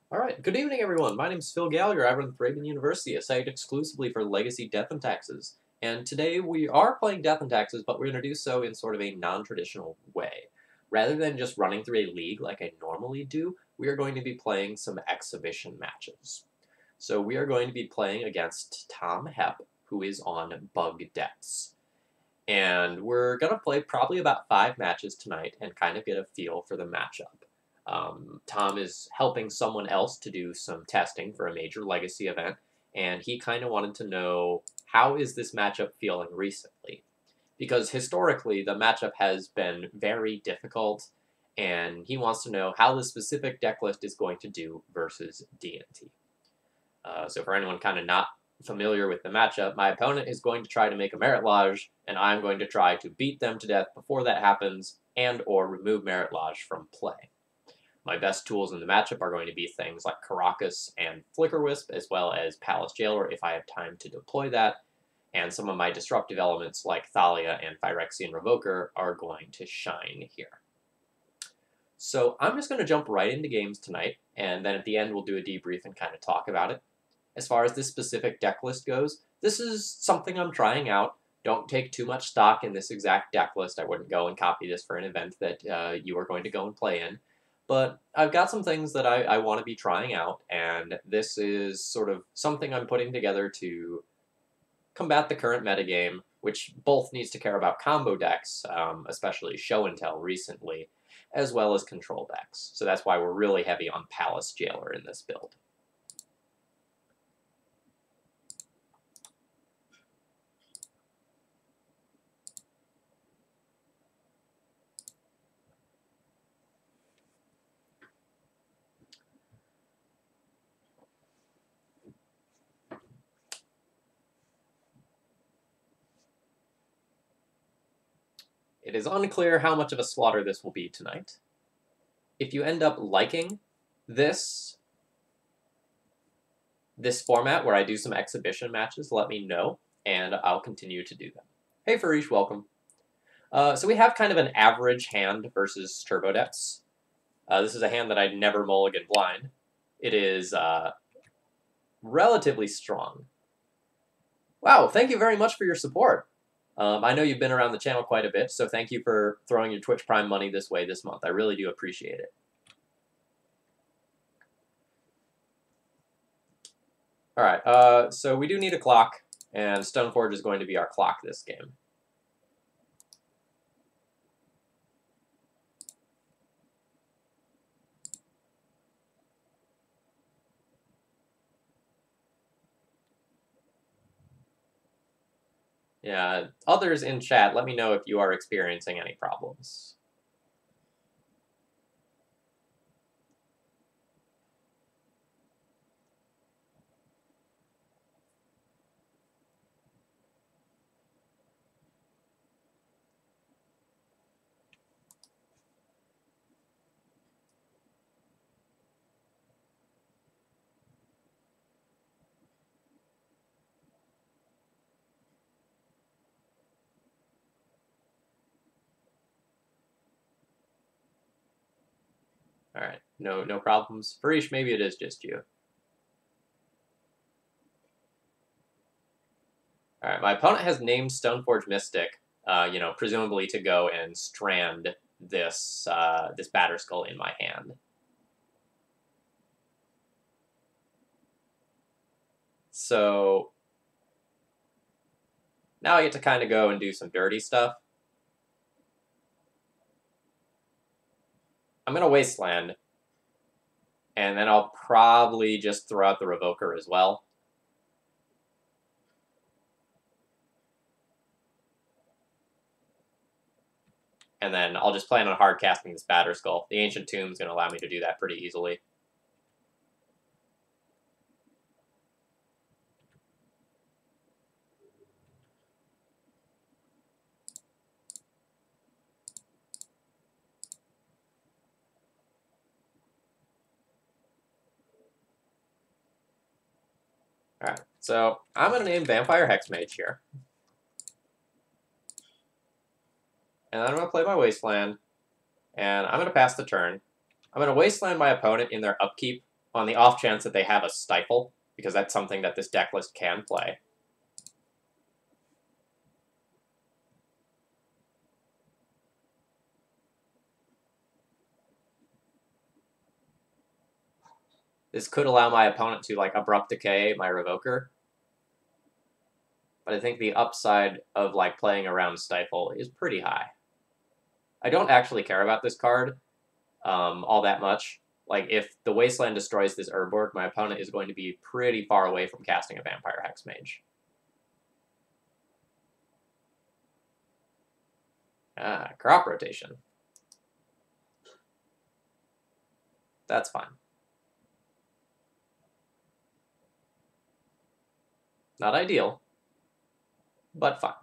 All right, good evening, everyone. My name is Phil Gallagher. I run ThrabenU University, a site exclusively for legacy death and taxes. And today we are playing death and taxes, but we're going to do so in sort of a non-traditional way. Rather than just running through a league like I normally do, we are going to be playing some exhibition matches. So we are going to be playing against Tom Hepp, who is on Bug Debts. And we're going to play probably about 5 matches tonight and kind of get a feel for the matchup. Tom is helping someone else to do some testing for a major legacy event, and he kind of wanted to know, how is this matchup feeling recently? Because historically, the matchup has been very difficult, and he wants to know how the specific deck list is going to do versus D&T. So for anyone kind of not familiar with the matchup, my opponent is going to try to make a Merit Lodge, and I'm going to try to beat them to death before that happens, and or remove Merit Lodge from play. My best tools in the matchup are going to be things like Caracas and Flicker Wisp, as well as Palace Jailer if I have time to deploy that, and some of my disruptive elements like Thalia and Phyrexian Revoker are going to shine here. So I'm just going to jump right into games tonight, and then at the end we'll do a debrief and kind of talk about it. As far as this specific deck list goes, this is something I'm trying out. Don't take too much stock in this exact deck list. I wouldn't go and copy this for an event that you are going to go and play in. But I've got some things that I want to be trying out, and this is sort of something I'm putting together to combat the current metagame, which both needs to care about combo decks, especially Show and Tell recently, as well as control decks. So that's why we're really heavy on Palace Jailer in this build. It is unclear how much of a slaughter this will be tonight. If you end up liking this format where I do some exhibition matches, let me know, and I'll continue to do them. Hey, Farish, welcome. So we have kind of an average hand versus Turbo Debts. This is a hand that I'd never mulligan blind. It is relatively strong. Wow, thank you very much for your support. I know you've been around the channel quite a bit, so thank you for throwing your Twitch Prime money this way this month. I really do appreciate it. All right, so we do need a clock, and Stoneforge is going to be our clock this game. Yeah, others in chat, let me know if you are experiencing any problems. All right, no problems. Farish, maybe it is just you. All right, my opponent has named Stoneforge Mystic, presumably to go and strand this this Batterskull in my hand. So now I get to kind of go and do some dirty stuff. I'm going to Wasteland, and then I'll probably just throw out the Revoker as well. And then I'll just plan on hard casting this Batterskull. The Ancient Tomb is going to allow me to do that pretty easily. Alright, so I'm going to name Vampire Hexmage here. And then I'm going to play my Wasteland, and I'm going to pass the turn. I'm going to Wasteland my opponent in their upkeep on the off chance that they have a Stifle, because that's something that this deck list can play. This could allow my opponent to, like, Abrupt Decay my Revoker. But I think the upside of, like, playing around Stifle is pretty high. I don't actually care about this card all that much. Like, if the Wasteland destroys this Urborg, my opponent is going to be pretty far away from casting a Vampire Hexmage. Crop rotation. That's fine. Not ideal, but fine.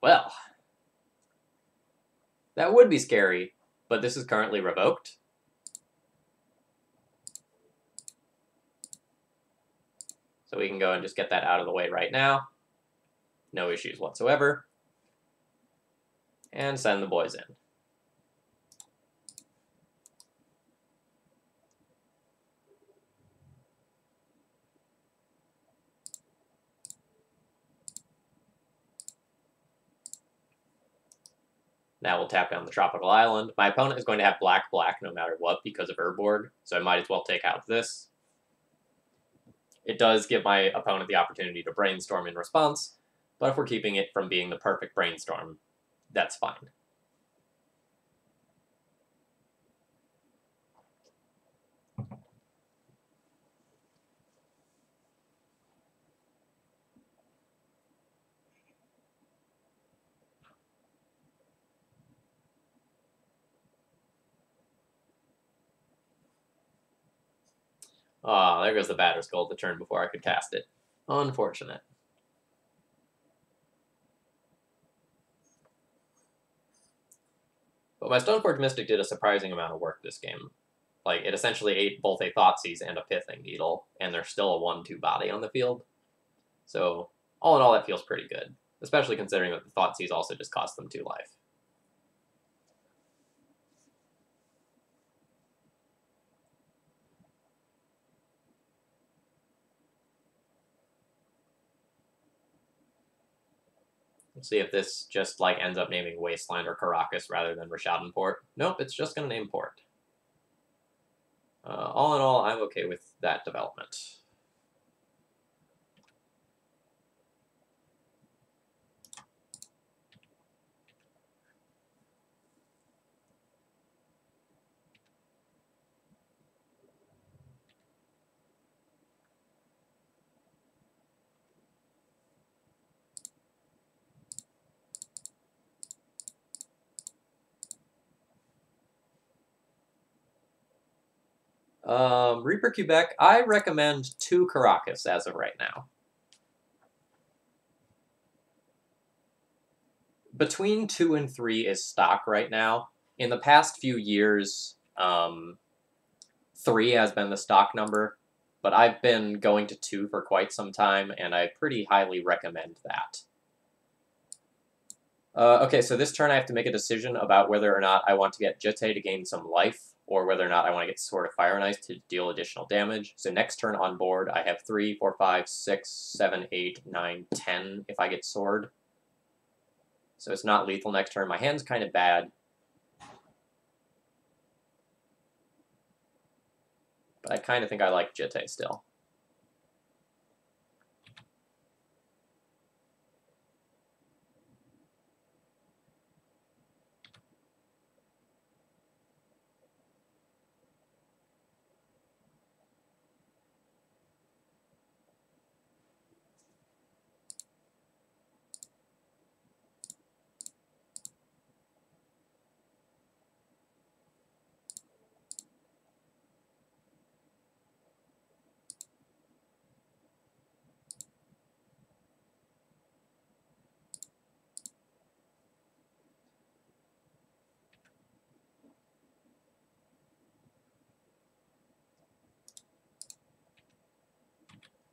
Well, that would be scary, but this is currently revoked. So we can go and just get that out of the way right now. No issues whatsoever. And send the boys in. Now we'll tap down the Tropical Island. My opponent is going to have black no matter what because of Urborg, so I might as well take out this. It does give my opponent the opportunity to brainstorm in response, but if we're keeping it from being the perfect brainstorm, that's fine. Ah, there goes the Batterskull the turn before I could cast it. Unfortunate. But my Stoneforge Mystic did a surprising amount of work this game. Like, it essentially ate both a Thoughtseize and a Pithing Needle, and there's still a 1/2 body on the field. So, all in all, that feels pretty good. Especially considering that the Thoughtseize also just cost them 2 life. Let's see if this just, like, ends up naming Wasteland or Caracas rather than Rishadenport. Nope, it's just going to name Port. All in all, I'm okay with that development. Reaper Quebec, I recommend 2 Caracas as of right now. Between 2 and 3 is stock right now. In the past few years, 3 has been the stock number, but I've been going to 2 for quite some time, and I pretty highly recommend that. Okay, so this turn I have to make a decision about whether or not I want to get Jete to gain some life, or whether or not I want to get Sword of Fire and Ice to deal additional damage. So next turn on board, I have 3, 4, 5, 6, 7, 8, 9, 10 if I get Sword. So it's not lethal next turn. My hand's kind of bad. But I kind of think I like Jete still.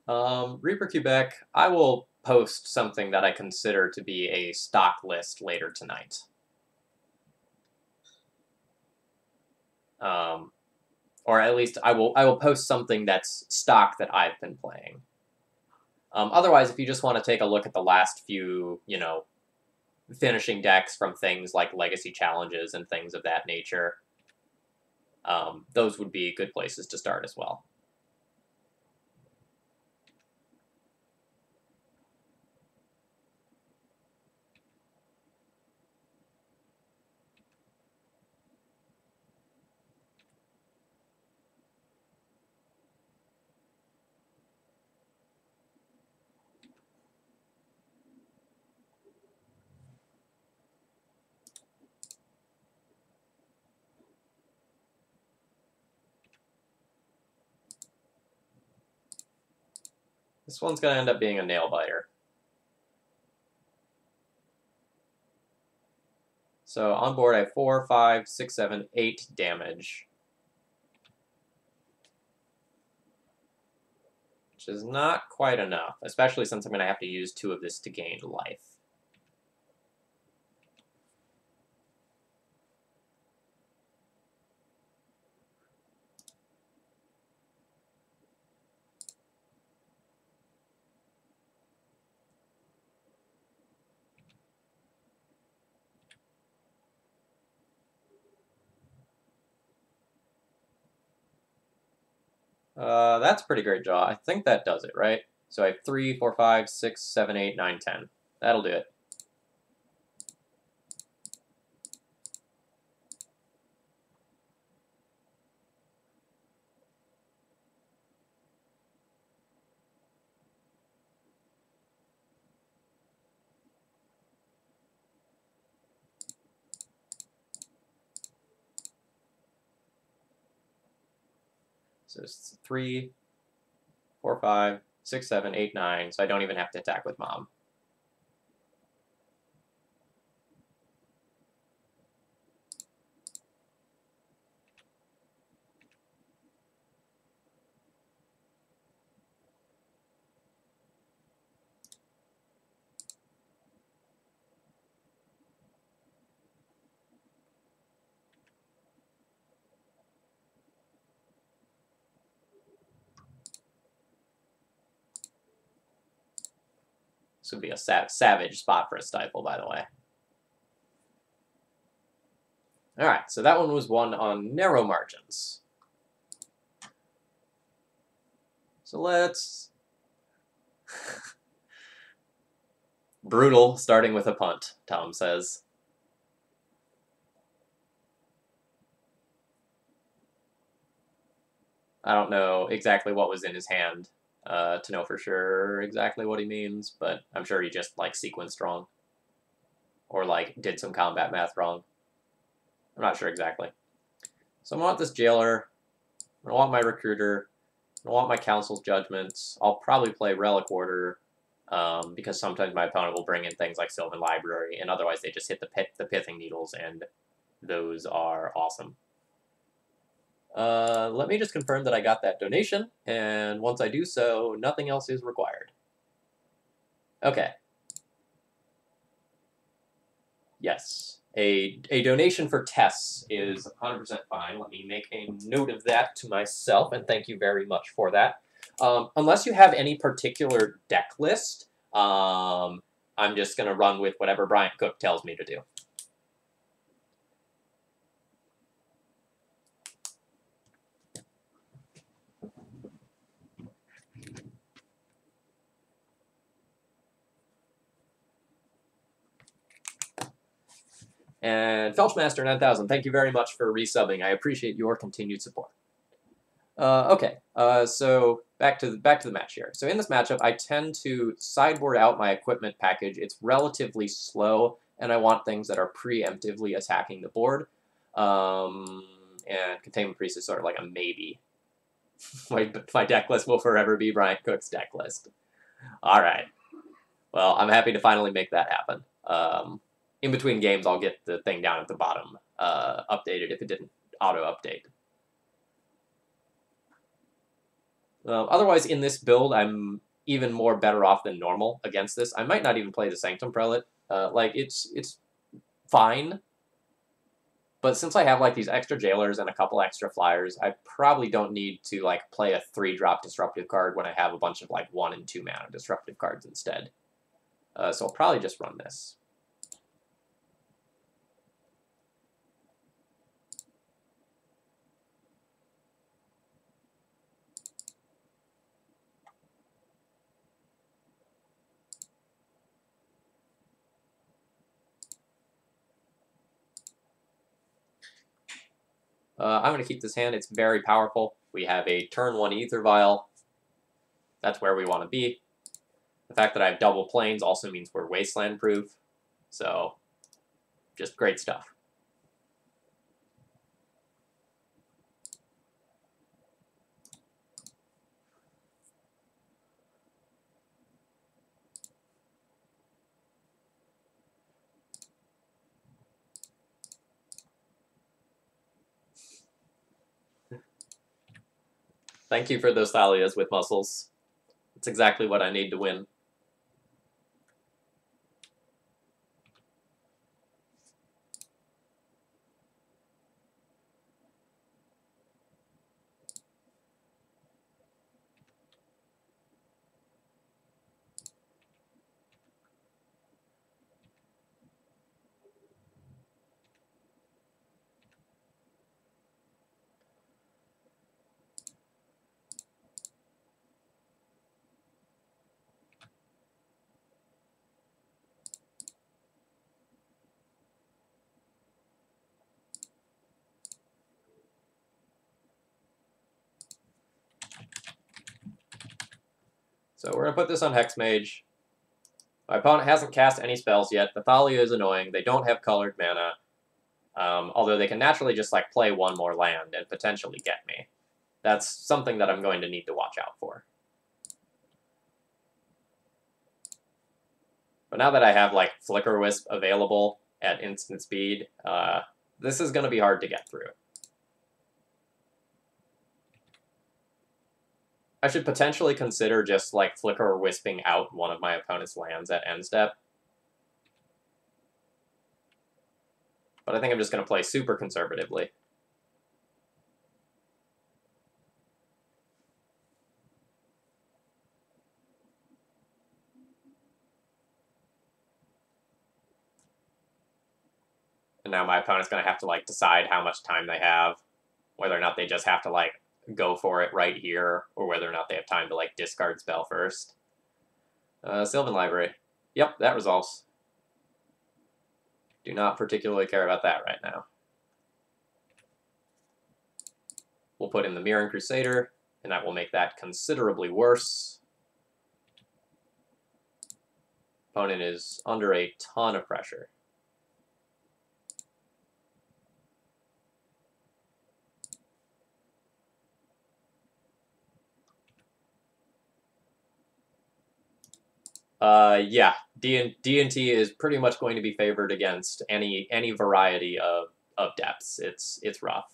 Reaper Quebec, I will post something that I consider to be a stock list later tonight. Or at least I will post something that's stock that I've been playing. Otherwise, if you just want to take a look at the last few, finishing decks from things like Legacy Challenges and things of that nature, those would be good places to start as well. This one's going to end up being a nail biter. So on board, I have 4, 5, 6, 7, 8 damage. Which is not quite enough, especially since I'm going to have to use 2 of this to gain life. That's a pretty great draw. I think that does it, right? So I have 3, 4, 5, 6, 7, 8, 9, 10. That'll do it. So it's 3, 4, 5, 6, 7, 8, 9. So I don't even have to attack with Mom. This would be a savage spot for a stifle, by the way. Alright, so that one was won on narrow margins. So let's... Brutal, starting with a punt, Tom says. I don't know exactly what was in his hand to know for sure exactly what he means, but I'm sure he just, sequenced wrong. Or, did some combat math wrong. I'm not sure exactly. So I want this Jailer. I want my Recruiter. I want my Council's Judgments. I'll probably play Relic Order, because sometimes my opponent will bring in things like Sylvan Library, and otherwise they just hit the Pithing Needles, and those are awesome. Let me just confirm that I got that donation, and once I do so, nothing else is required. Okay. Yes. A donation for tests is 100% fine. Let me make a note of that to myself, and thank you very much for that. Unless you have any particular deck list, I'm just going to run with whatever Bryant Cook tells me to do. And Felchmaster 9000, thank you very much for resubbing. I appreciate your continued support. Okay, so back to the match here. So in this matchup, I tend to sideboard out my equipment package. It's relatively slow, and I want things that are preemptively attacking the board. And Containment Priest is sort of like a maybe. my deck list will forever be Bryant Cook's deck list. All right. Well, I'm happy to finally make that happen. In between games, I'll get the thing down at the bottom updated if it didn't auto-update. Otherwise, in this build, I'm even more better off than normal against this. I might not even play the Sanctum Prelate. Like, it's fine. But since I have, like, these extra Jailers and a couple extra Flyers, I probably don't need to, like, play a 3-drop Disruptive card when I have a bunch of, like, 1 and 2 mana Disruptive cards instead. So I'll probably just run this. I'm going to keep this hand. It's very powerful. We have a turn 1 Ether Vial. That's where we want to be. The fact that I have double planes also means we're Wasteland proof. So, just great stuff. Thank you for those Thalias with muscles. It's exactly what I need to win. So we're going to put this on Hexmage. My opponent hasn't cast any spells yet. The Thalia is annoying. They don't have colored mana. Although they can naturally just like play one more land and potentially get me. That's something that I'm going to need to watch out for. But now that I have like Flicker Wisp available at instant speed, this is going to be hard to get through. I should potentially consider just like Flicker Wisping out one of my opponent's lands at end step. But I think I'm just going to play super conservatively. And now my opponent's going to have to like decide how much time they have, whether or not they just have to like go for it right here, or whether or not they have time to like discard spell first. Sylvan Library. Yep, that resolves. Do not particularly care about that right now. We'll put in the Mirran Crusader, and that will make that considerably worse. Opponent is under a ton of pressure. Yeah, D&T is pretty much going to be favored against any variety of depths. It's rough.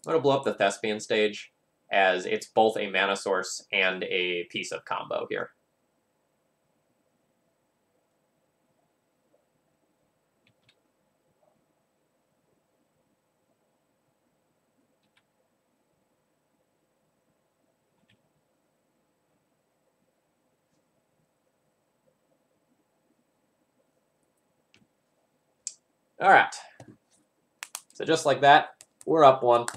I'm going to blow up the Thespian stage, as it's both a mana source and a piece of combo here. All right. So just like that, we're up 1.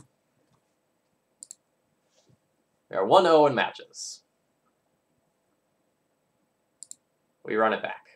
We are 1-0 in matches. We run it back.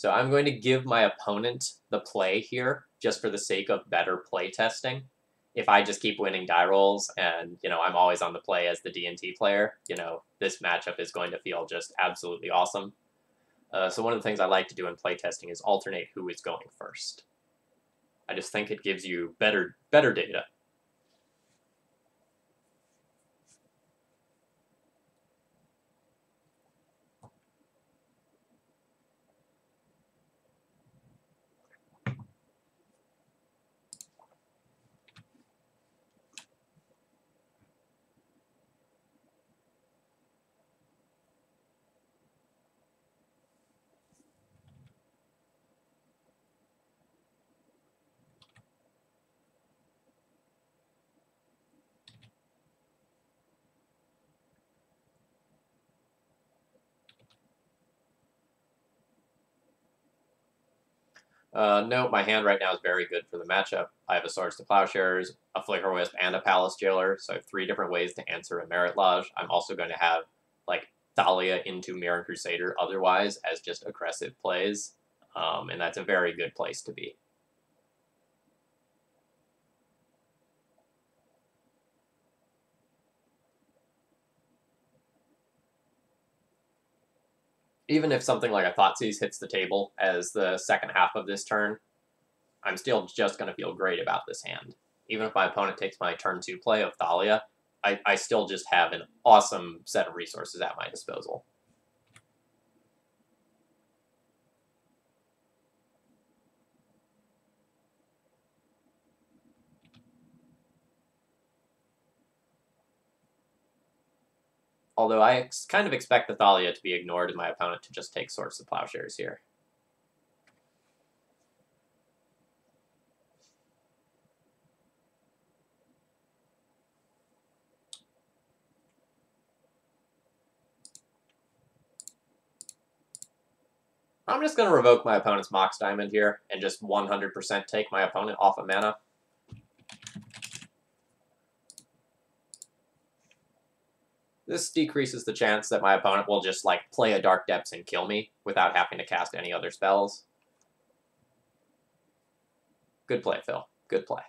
So I'm going to give my opponent the play here, just for the sake of better play testing. If I just keep winning die rolls and, I'm always on the play as the D&T player, this matchup is going to feel just absolutely awesome. So one of the things I like to do in play testing is alternate who is going first. I just think it gives you better data. No, my hand right now is very good for the matchup. I have a Swords to Plowshares, a Flicker Wisp, and a Palace Jailer, so I have 3 different ways to answer a Merit Lodge. I'm also going to have, Thalia into Mirran Crusader otherwise as just aggressive plays, and that's a very good place to be. Even if something like a Thoughtseize hits the table as the second half of this turn, I'm still just going to feel great about this hand. Even if my opponent takes my turn 2 play of Thalia, I still just have an awesome set of resources at my disposal. Although I kind of expect the Thalia to be ignored and my opponent to just take Swords to Plowshares here. I'm just going to revoke my opponent's Mox Diamond here and just 100% take my opponent off of mana. This decreases the chance that my opponent will just, play a Dark Depths and kill me without having to cast any other spells. Good play, Phil. Good play.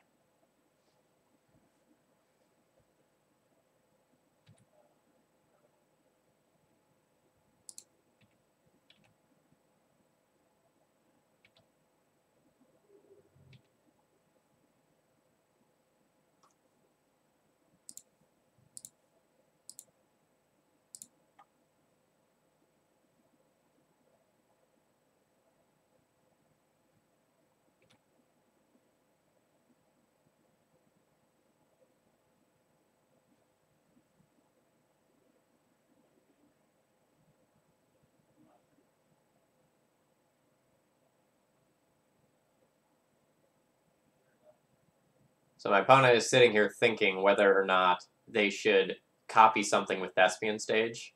So my opponent is sitting here thinking whether or not they should copy something with Thespian Stage.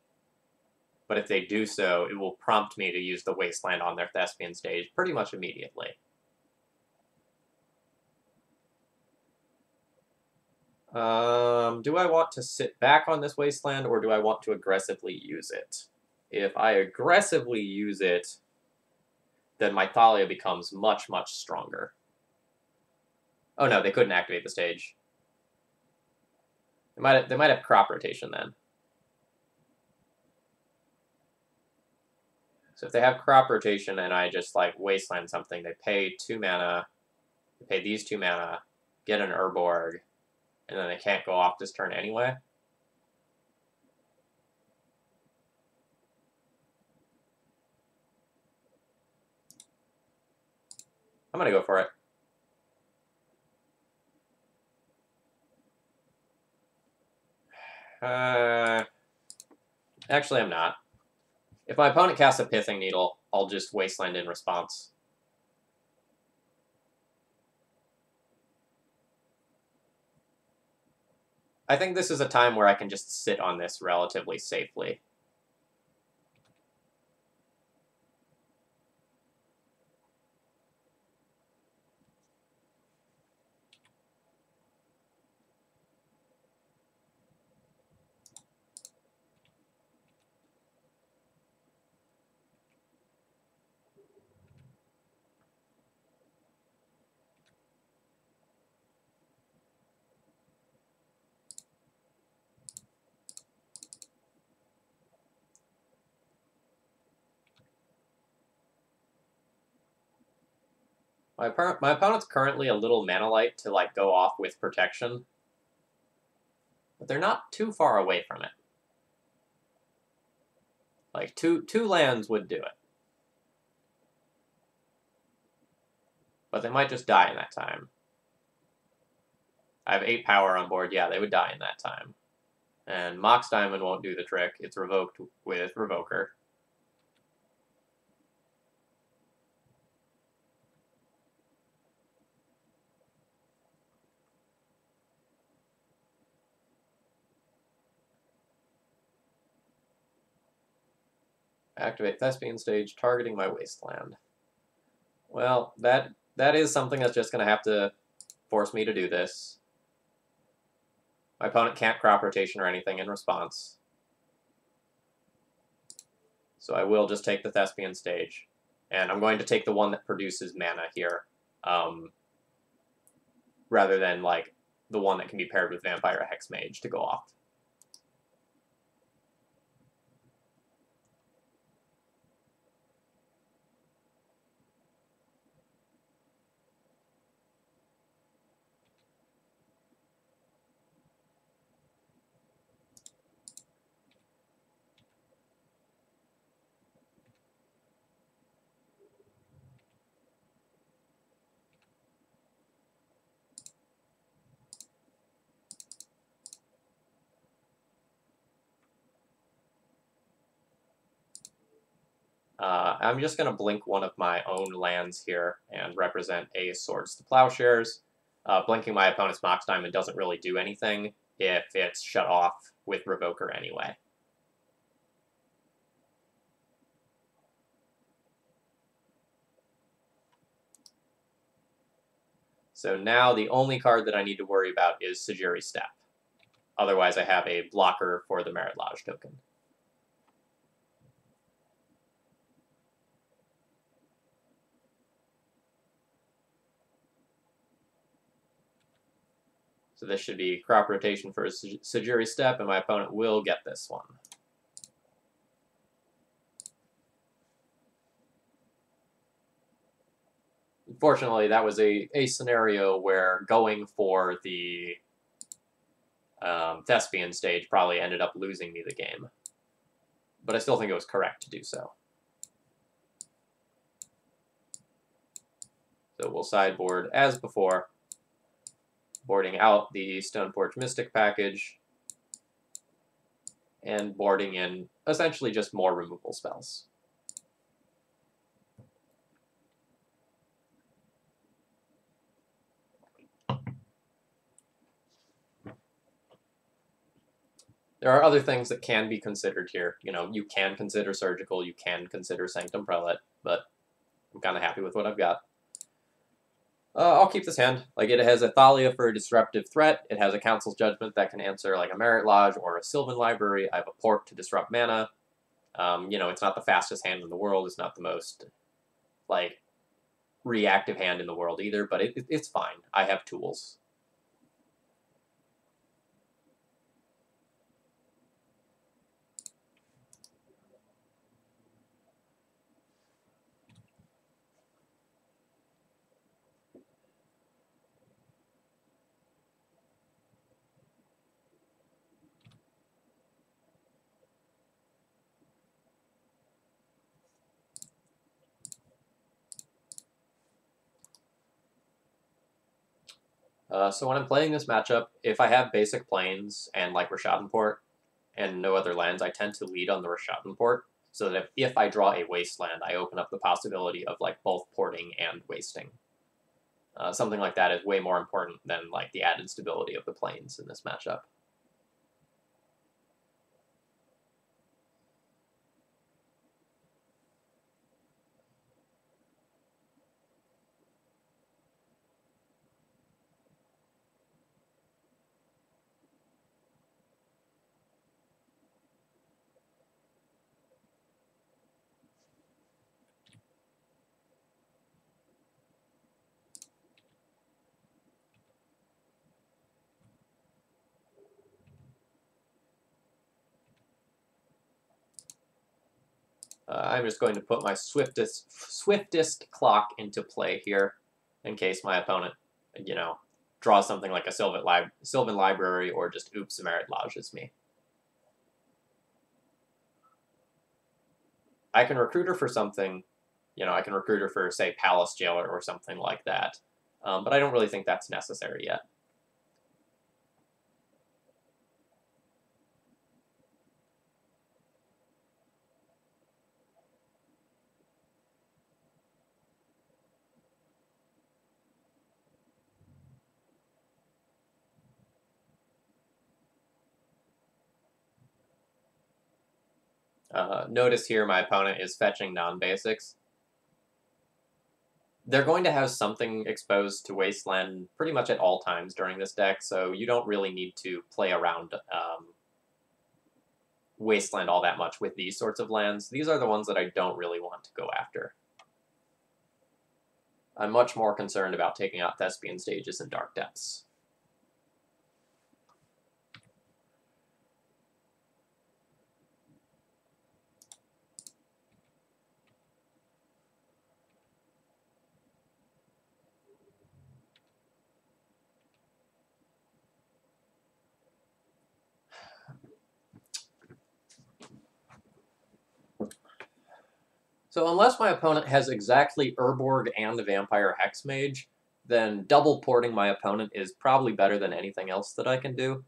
But if they do so, it will prompt me to use the Wasteland on their Thespian Stage pretty much immediately. Do I want to sit back on this Wasteland, or do I want to aggressively use it? If I aggressively use it, then my Thalia becomes much, much stronger. Oh no, they couldn't activate the stage. They might have crop rotation then. So if they have crop rotation and I just wasteland something, they pay 2 mana, they pay these 2 mana, get an Urborg, and then they can't go off this turn anyway. I'm gonna go for it. Actually, I'm not. If my opponent casts a Pithing Needle, I'll just Wasteland in response. I think this is a time where I can just sit on this relatively safely. My opponent's currently a little mana light to like go off with protection, but they're not too far away from it. Like two lands would do it, but they might just die in that time. I have 8 power on board. Yeah, they would die in that time. And Mox Diamond won't do the trick. It's revoked with Revoker. Activate Thespian Stage, targeting my Wasteland. Well, that is something that's just going to have to force me to do this. My opponent can't crop rotation or anything in response. So I will just take the Thespian Stage. And I'm going to take the one that produces mana here. Rather than, like, the one that can be paired with Vampire Hexmage to go off. I'm just going to blink one of my own lands here and represent a Swords to Plowshares. Blinking my opponent's Mox Diamond doesn't really do anything if it's shut off with Revoker anyway. So now the only card that I need to worry about is Sajiri Step. Otherwise, I have a blocker for the Merit Lodge token. So this should be crop rotation for a Sajiri Step, and my opponent will get this one. Unfortunately, that was a scenario where going for the Thespian Stage probably ended up losing me the game. But I still think it was correct to do so. So we'll sideboard as before, boarding out the Stoneforge Mystic package, and boarding in essentially just more removal spells. There are other things that can be considered here. You know, you can consider Surgical, you can consider Sanctum Prelate, but I'm kind of happy with what I've got. I'll keep this hand. Like, it has a Thalia for a disruptive threat. It has a Council's Judgment that can answer, like, a Merit Lodge or a Sylvan Library. I have a Port to disrupt mana. You know, it's not the fastest hand in the world. It's not the most, like, reactive hand in the world either, but it's fine. I have tools. So when I'm playing this matchup, if I have basic planes and like Rishadan and no other lands, I tend to lead on the Rishadan so that if I draw a Wasteland, I open up the possibility of like both porting and wasting. Something like that is way more important than like the added stability of the planes in this matchup. I'm just going to put my swiftest clock into play here. in case my opponent, draws something like a Sylvan Library or just oops Merit Lodges me. I can recruit her for something, I can recruit her for, say, Palace Jailer or something like that, but I don't really think that's necessary yet. Notice here my opponent is fetching non-basics. They're going to have something exposed to Wasteland pretty much at all times during this deck, so you don't really need to play around Wasteland all that much with these sorts of lands. These are the ones that I don't really want to go after. I'm much more concerned about taking out Thespian Stages and Dark Depths. So unless my opponent has exactly Urborg and the Vampire Hexmage, then double porting my opponent is probably better than anything else that I can do.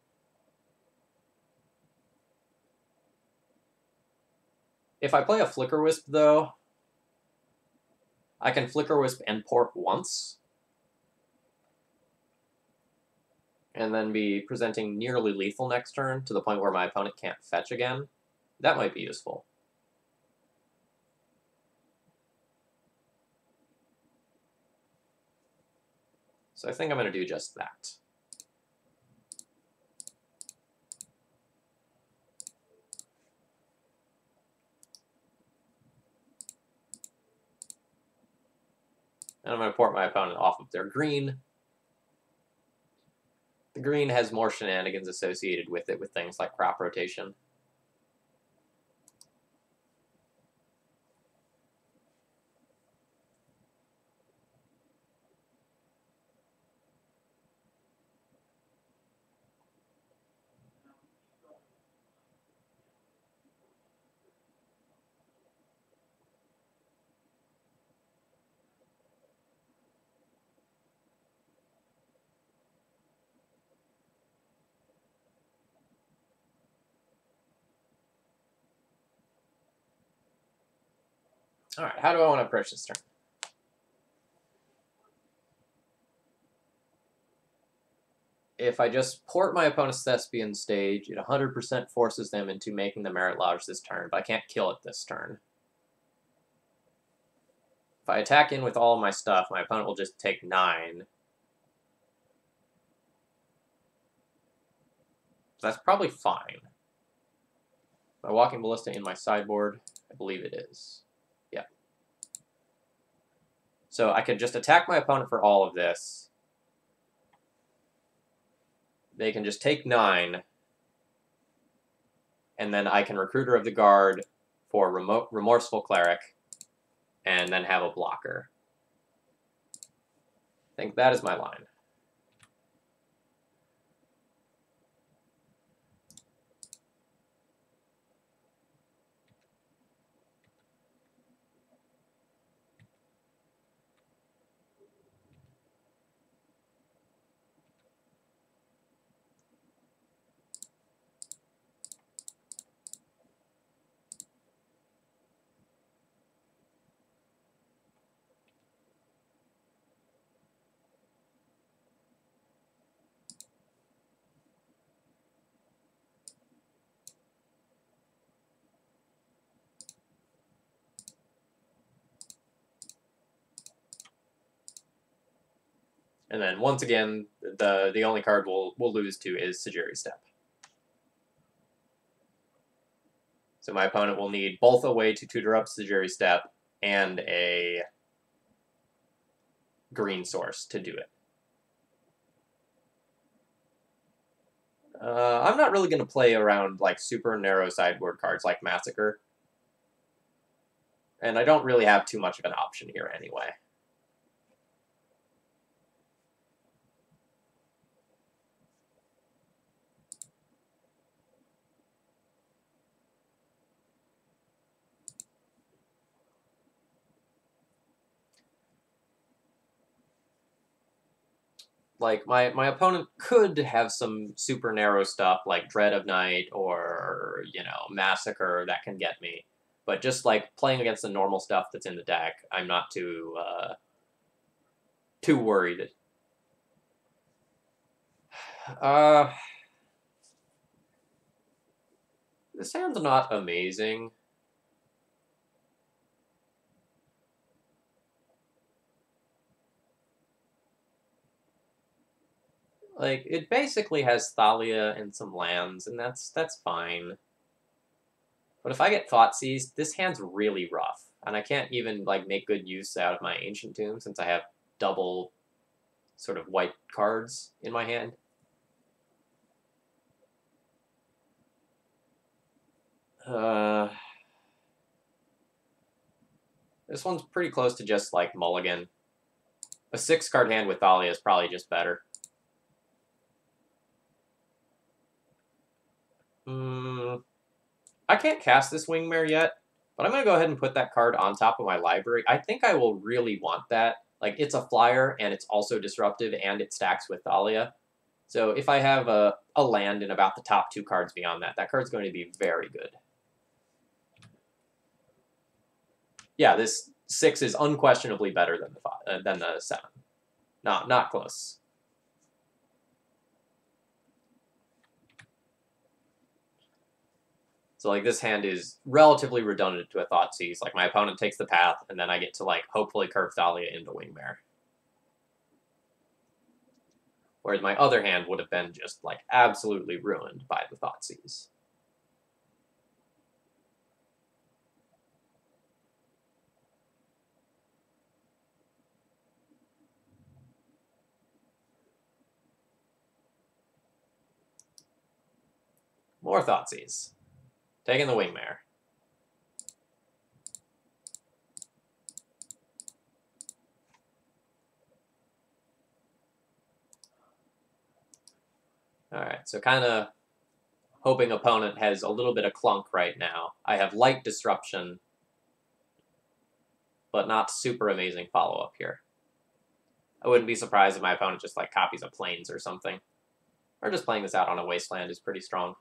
If I play a Flicker Wisp, though, I can Flicker Wisp and port once, and then be presenting nearly lethal next turn to the point where my opponent can't fetch again. That might be useful. So I think I'm going to do just that. And I'm going to port my opponent off of their green. The green has more shenanigans associated with it, with things like crop rotation. All right, how do I want to approach this turn? If I just port my opponent's Thespian Stage, it 100% forces them into making the Merit Lodge this turn, but I can't kill it this turn. If I attack in with all of my stuff, my opponent will just take 9. So that's probably fine. Am I Walking Ballista in my sideboard? I believe it is. Yeah. So I could just attack my opponent for all of this. They can just take 9. And then I can Recruiter of the Guard for Remorseful Cleric, and then have a blocker. I think that is my line. And then once again, the only card we'll lose to is Sajiri Step. So my opponent will need both a way to tutor up Sajiri Step and a green source to do it. I'm not really going to play around like super narrow sideboard cards like Massacre. And I don't really have too much of an option here anyway. like, my opponent could have some super narrow stuff like Dread of Night or, Massacre that can get me. But just, like, playing against the normal stuff that's in the deck, I'm not too worried. This hand's not amazing. Like, it basically has Thalia and some lands, and that's fine. But if I get Thoughtseize, this hand's really rough, and I can't even, like, make good use out of my Ancient Tomb since I have double sort of white cards in my hand. This one's pretty close to just, like, mulligan. A 6-card hand with Thalia is probably just better. I can't cast this Wingmare yet, but I'm going to go ahead and put that card on top of my library. I think I will really want that. Like, it's a flyer, and it's also disruptive, and it stacks with Thalia. So if I have a land in about the top 2 cards beyond that, that card's going to be very good. Yeah, this 6 is unquestionably better than the 7. Not close. So, like, this hand is relatively redundant to a Thoughtseize. Like, my opponent takes the path, and then I get to, like, hopefully curve Thalia into Wingmare. Whereas my other hand would have been just, like, absolutely ruined by the Thoughtseize. More Thoughtseize. Taking the Wingmare. Alright, so kind of hoping opponent has a little bit of clunk right now. I have light disruption, but not super amazing follow-up here. I wouldn't be surprised if my opponent just, like, copies a Plains or something. Or just playing this out on a Wasteland is pretty strong.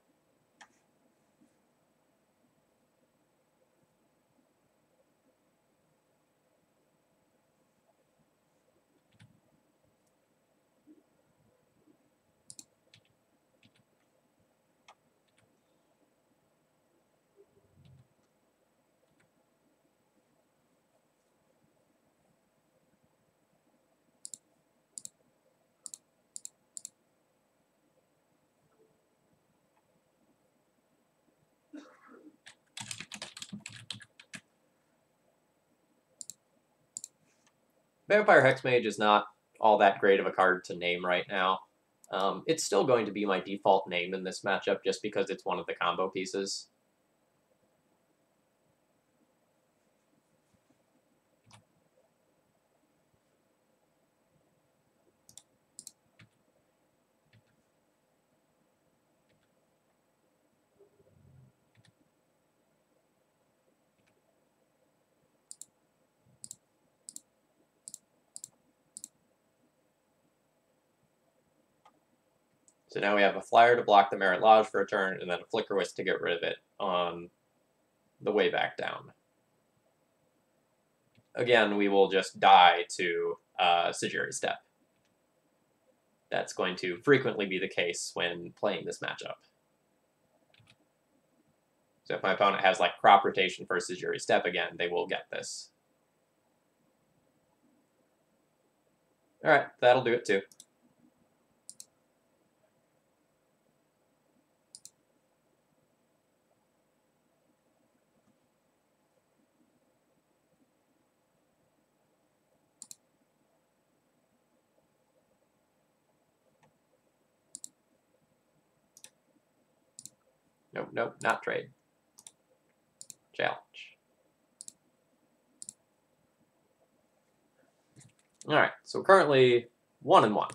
Vampire Hexmage is not all that great of a card to name right now. It's still going to be my default name in this matchup just because it's one of the combo pieces. So now we have a flyer to block the Merit Lodge for a turn, and then a Flicker Wisp to get rid of it on the way back down. Again, we will just die to Sajiri Step. That's going to frequently be the case when playing this matchup. So if my opponent has, like, crop rotation for Sajiri Step again, they will get this. Alright, that'll do it too. Nope, not trade. Challenge. Alright, so currently 1-1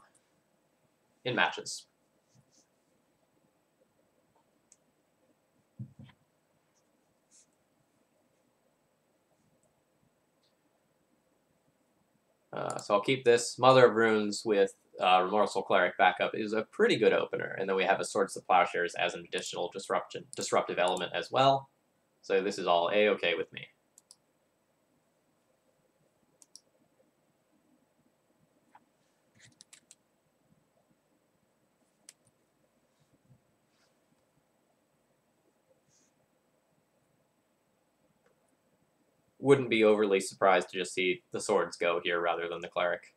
in matches. So I'll keep this Mother of Runes with Remorseful Cleric backup is a pretty good opener, and then we have a Swords to Plowshares as an additional disruptive element as well. So this is all A-okay with me. Wouldn't be overly surprised to just see the swords go here rather than the cleric.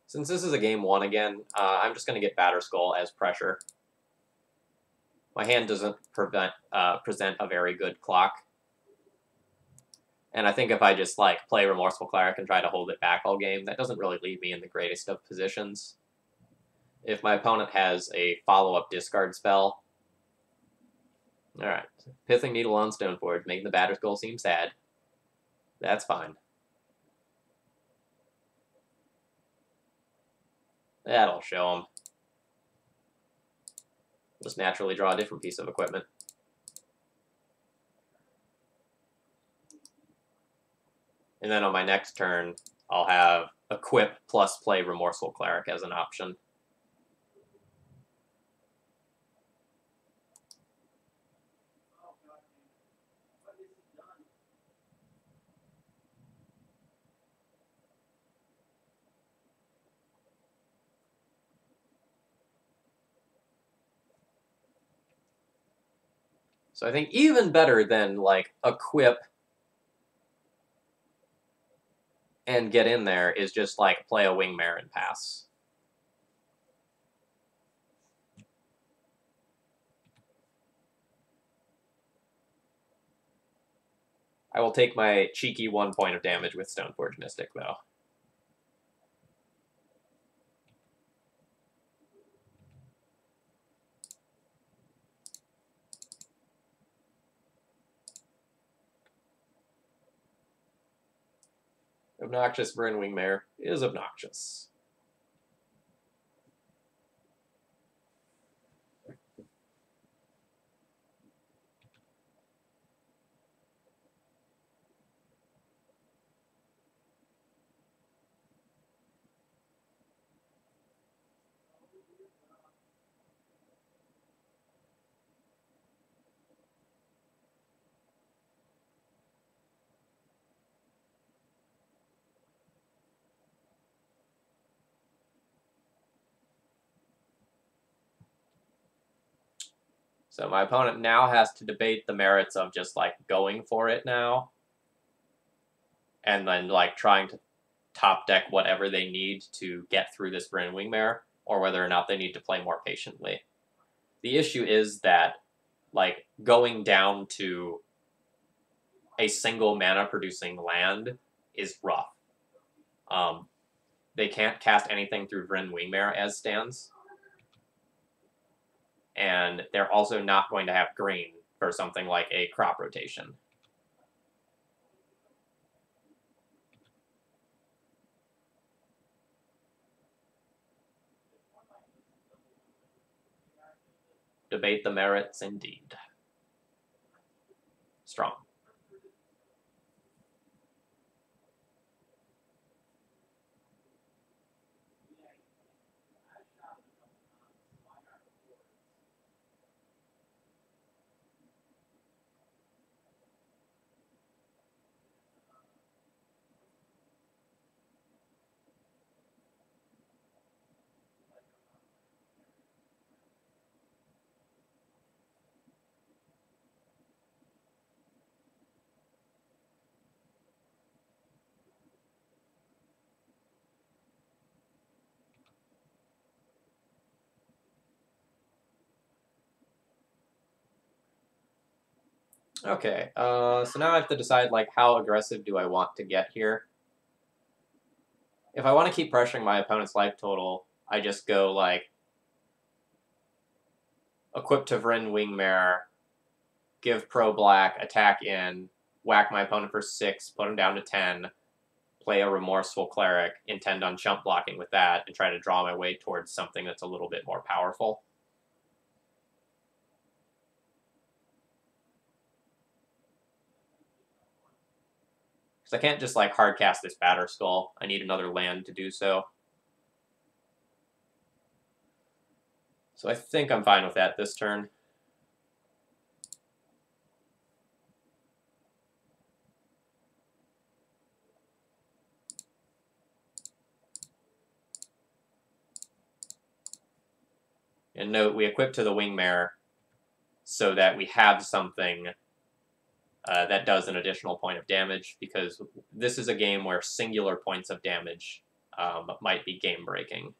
Since this is a game 1 again, I'm just going to get Batterskull as pressure. My hand doesn't present a very good clock. And I think if I just play Remorseful Cleric and try to hold it back all game, that doesn't really leave me in the greatest of positions. If my opponent has a follow-up discard spell, alright, Pithing Needle on Stoneforge, making the Batterskull seem sad. That's fine. That'll show him. Just naturally draw a different piece of equipment. And then on my next turn, I'll have Equip plus play Remorseful Cleric as an option. So I think even better than, Equip and get in there is just, play a Wingmare and pass. I will take my cheeky 1 point of damage with Stoneforge Mystic, though. Obnoxious Bryn Wingmare is obnoxious. So my opponent now has to debate the merits of just, going for it now. And then, trying to top deck whatever they need to get through this Bryn Wingmare, or whether or not they need to play more patiently. The issue is that, going down to a single mana-producing land is rough. They can't cast anything through Bryn Wingmare as stands. And they're also not going to have green for something like a crop rotation. Debate the merits, indeed. Strong. Okay, so now I have to decide, how aggressive do I want to get here? If I want to keep pressuring my opponent's life total, I just go, Equip to Vryn Wingmare, give pro black, attack in, whack my opponent for 6, put him down to 10, play a Remorseful Cleric, intend on chump blocking with that, and try to draw my way towards something that's a little bit more powerful. Because I can't just, like, hardcast this Batter Skull. I need another land to do so. So I think I'm fine with that this turn. And note, we equip to the Wingmare so that we have something that does an additional point of damage, because this is a game where singular points of damage might be game-breaking.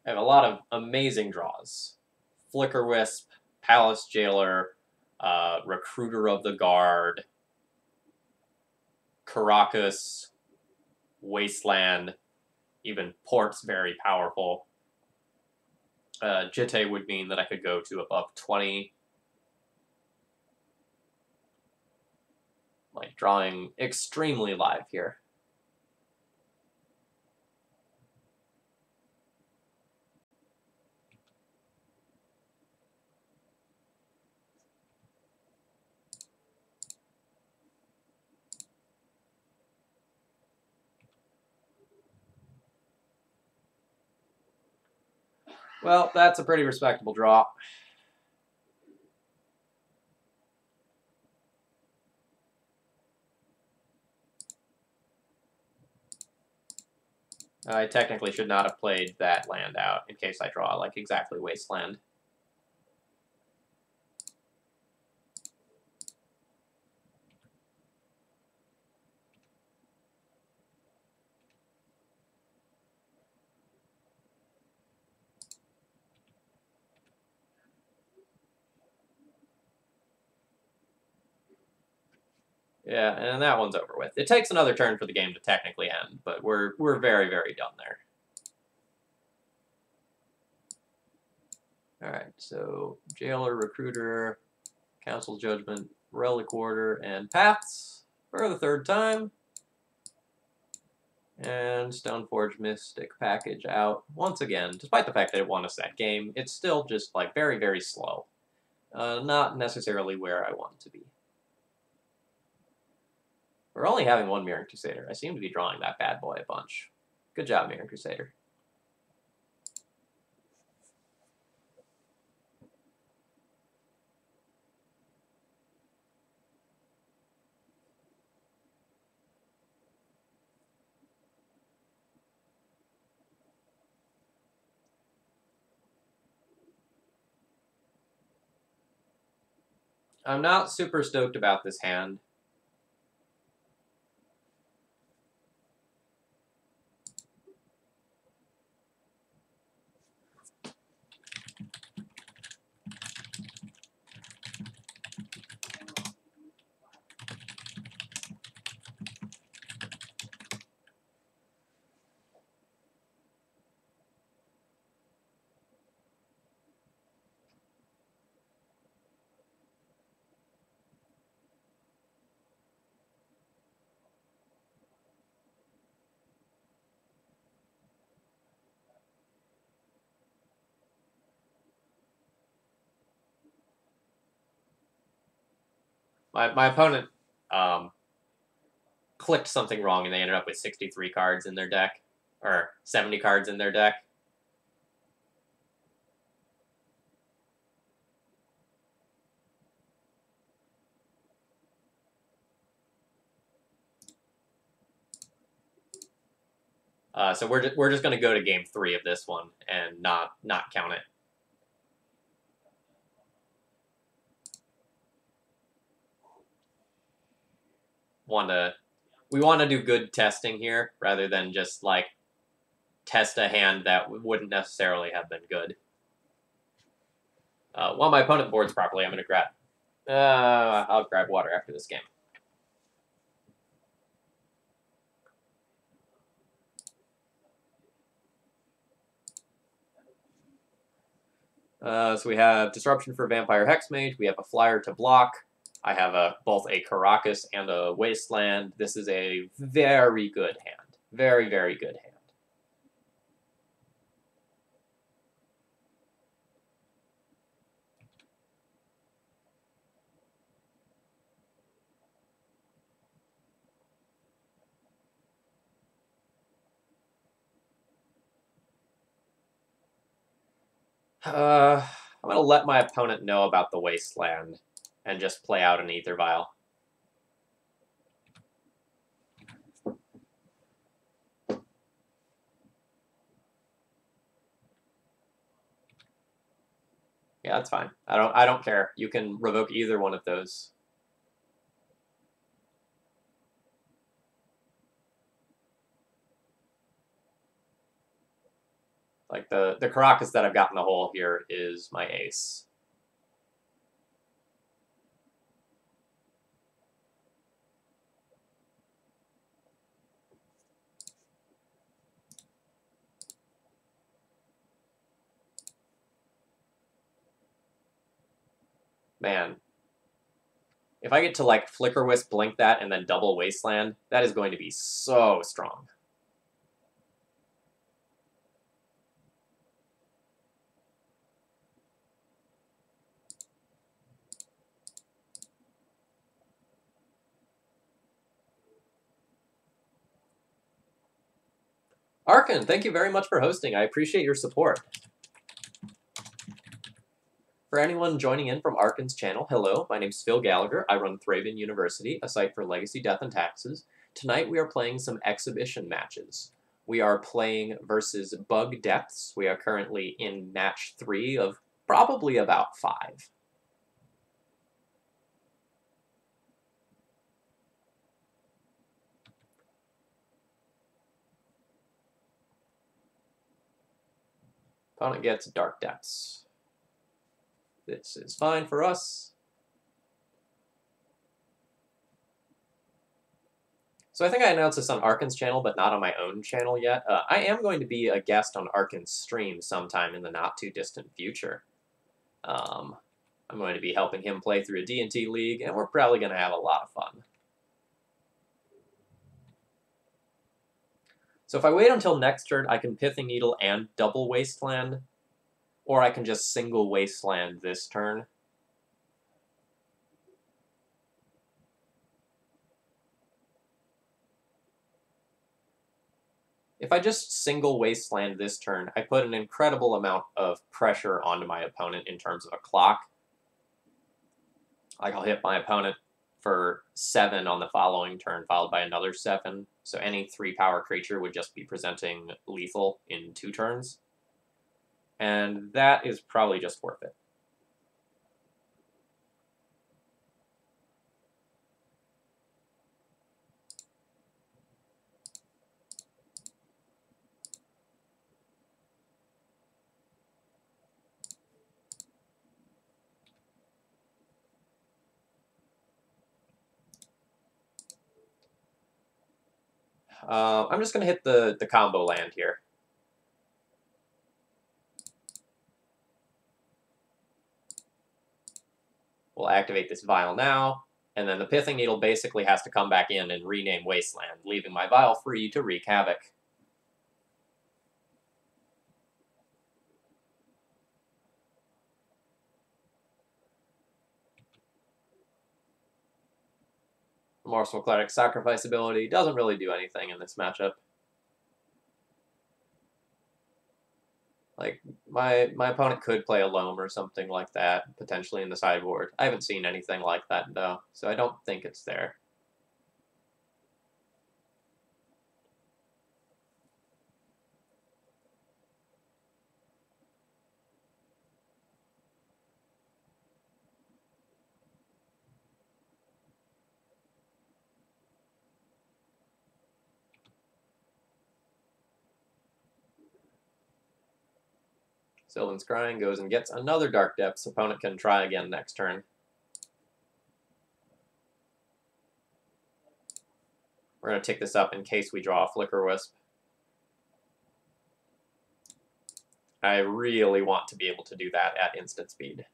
I have a lot of amazing draws. Flicker Wisp, Palace Jailer, Recruiter of the Guard, Caracas, Wasteland, even Port's very powerful. Jitte would mean that I could go to above 20. Like, drawing extremely live here. Well, that's a pretty respectable draw. I technically should not have played that land out in case I draw, like, exactly Wasteland. Yeah, and that one's over with. It takes another turn for the game to technically end, but we're very, very done there. Alright, so Jailer, Recruiter, Council Judgment, Relic Order, and Paths for the third time. And Stoneforge Mystic package out once again. Despite the fact that it won a set game, it's still just, like, very, very slow. Not necessarily where I want it to be. We're only having one Mirror Crusader. I seem to be drawing that bad boy a bunch. Good job, Mirror Crusader. I'm not super stoked about this hand. My opponent clicked something wrong, and they ended up with 63 cards in their deck. Or 70 cards in their deck. So we're just going to go to game 3 of this one and not count it. We want to do good testing here rather than just like test a hand that wouldn't necessarily have been good. While my opponent boards properly, I'm going to grab. I'll grab water after this game. So we have Disruption for Vampire Hexmage. We have a Flyer to block. I have both a Caracas and a Wasteland. This is a very good hand. Very, very good hand. I'm going to let my opponent know about the Wasteland and just play out an Ether Vial. Yeah, that's fine. I don't care. You can revoke either one of those. Like the Caracas that I've got in the hole here is my ace. Man, if I get to like Flicker Wisp, blink that, and then double Wasteland, that is going to be so strong. Arkin, thank you very much for hosting. I appreciate your support. For anyone joining in from Arkin's channel, hello, my name's Phil Gallagher. I run Thraben University, a site for legacy, death, and taxes. Tonight we are playing some exhibition matches. We are playing versus Bug Depths. We are currently in match 3 of probably about 5. Opponent gets Dark Depths. This is fine for us. So I think I announced this on Arkin's channel, but not on my own channel yet. I am going to be a guest on Arkin's stream sometime in the not-too-distant future. I'm going to be helping him play through a D&T league, and we're probably going to have a lot of fun. So if I wait until next turn, I can Pithing Needle and double Wasteland, or I can just single Wasteland this turn. If I just single Wasteland this turn, I put an incredible amount of pressure onto my opponent in terms of a clock. Like I'll hit my opponent for 7 on the following turn, followed by another 7. So any 3-power creature would just be presenting lethal in 2 turns. And that is probably just worth it. I'm just going to hit the combo land here. We'll activate this Vial now, and then the Pithing Needle basically has to come back in and rename Wasteland, leaving my Vial free to wreak havoc. Remorseful Cleric sacrifice ability doesn't really do anything in this matchup. Like, my opponent could play a Loam or something like that, potentially in the sideboard. I haven't seen anything like that, though, so I don't think it's there. Sylvan Scrying goes and gets another Dark Depths. Opponent can try again next turn. We're going to tick this up in case we draw a Flicker Wisp. I really want to be able to do that at instant speed.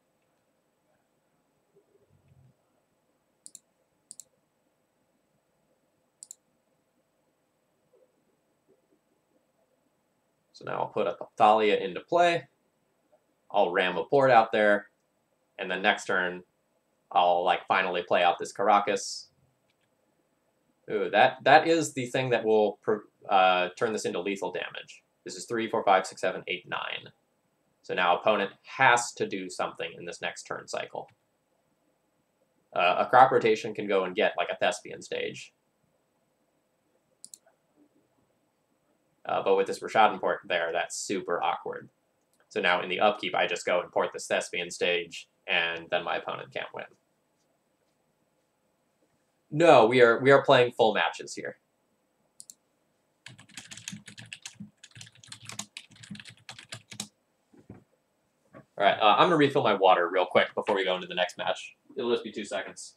So now I'll put a Thalia into play. I'll ram a port out there, and then next turn I'll finally play out this Caracas. Ooh, that is the thing that will turn this into lethal damage. This is 3, 4, 5, 6, 7, 8, 9. So now opponent has to do something in this next turn cycle. A crop rotation can go and get a Thespian stage. But with this Rashadan port there, that's super awkward. So now in the upkeep, I just go and port this Thespian stage, and then my opponent can't win. No, we are playing full matches here. All right, I'm going to refill my water real quick before we go into the next match. It'll just be 2 seconds.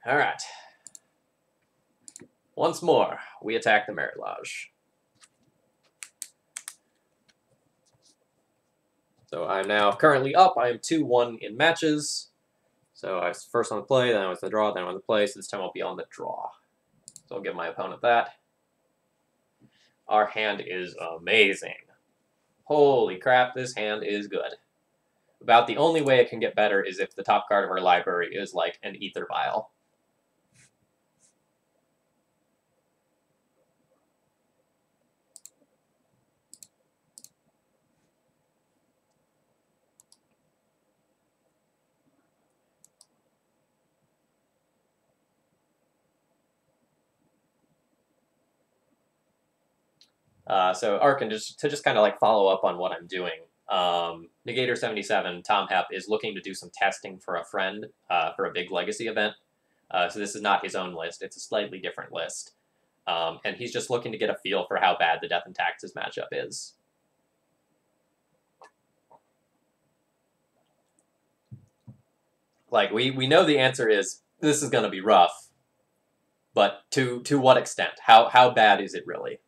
All right. Once more, we attack the Merilage. So I'm now currently up. I am 2-1 in matches. So I was first on the play, then I was the draw, then I was on the play, so this time I'll be on the draw. So I'll give my opponent that. Our hand is amazing. Holy crap, this hand is good. About the only way it can get better is if the top card of our library is an Ether Vial. So Arkin, just to kind of follow up on what I'm doing, Negator77, Tom Hepp, is looking to do some testing for a friend for a big Legacy event. So this is not his own list. It's a slightly different list. And he's just looking to get a feel for how bad the Death and Taxes matchup is. We know the answer is this is going to be rough, but to what extent? How bad is it really?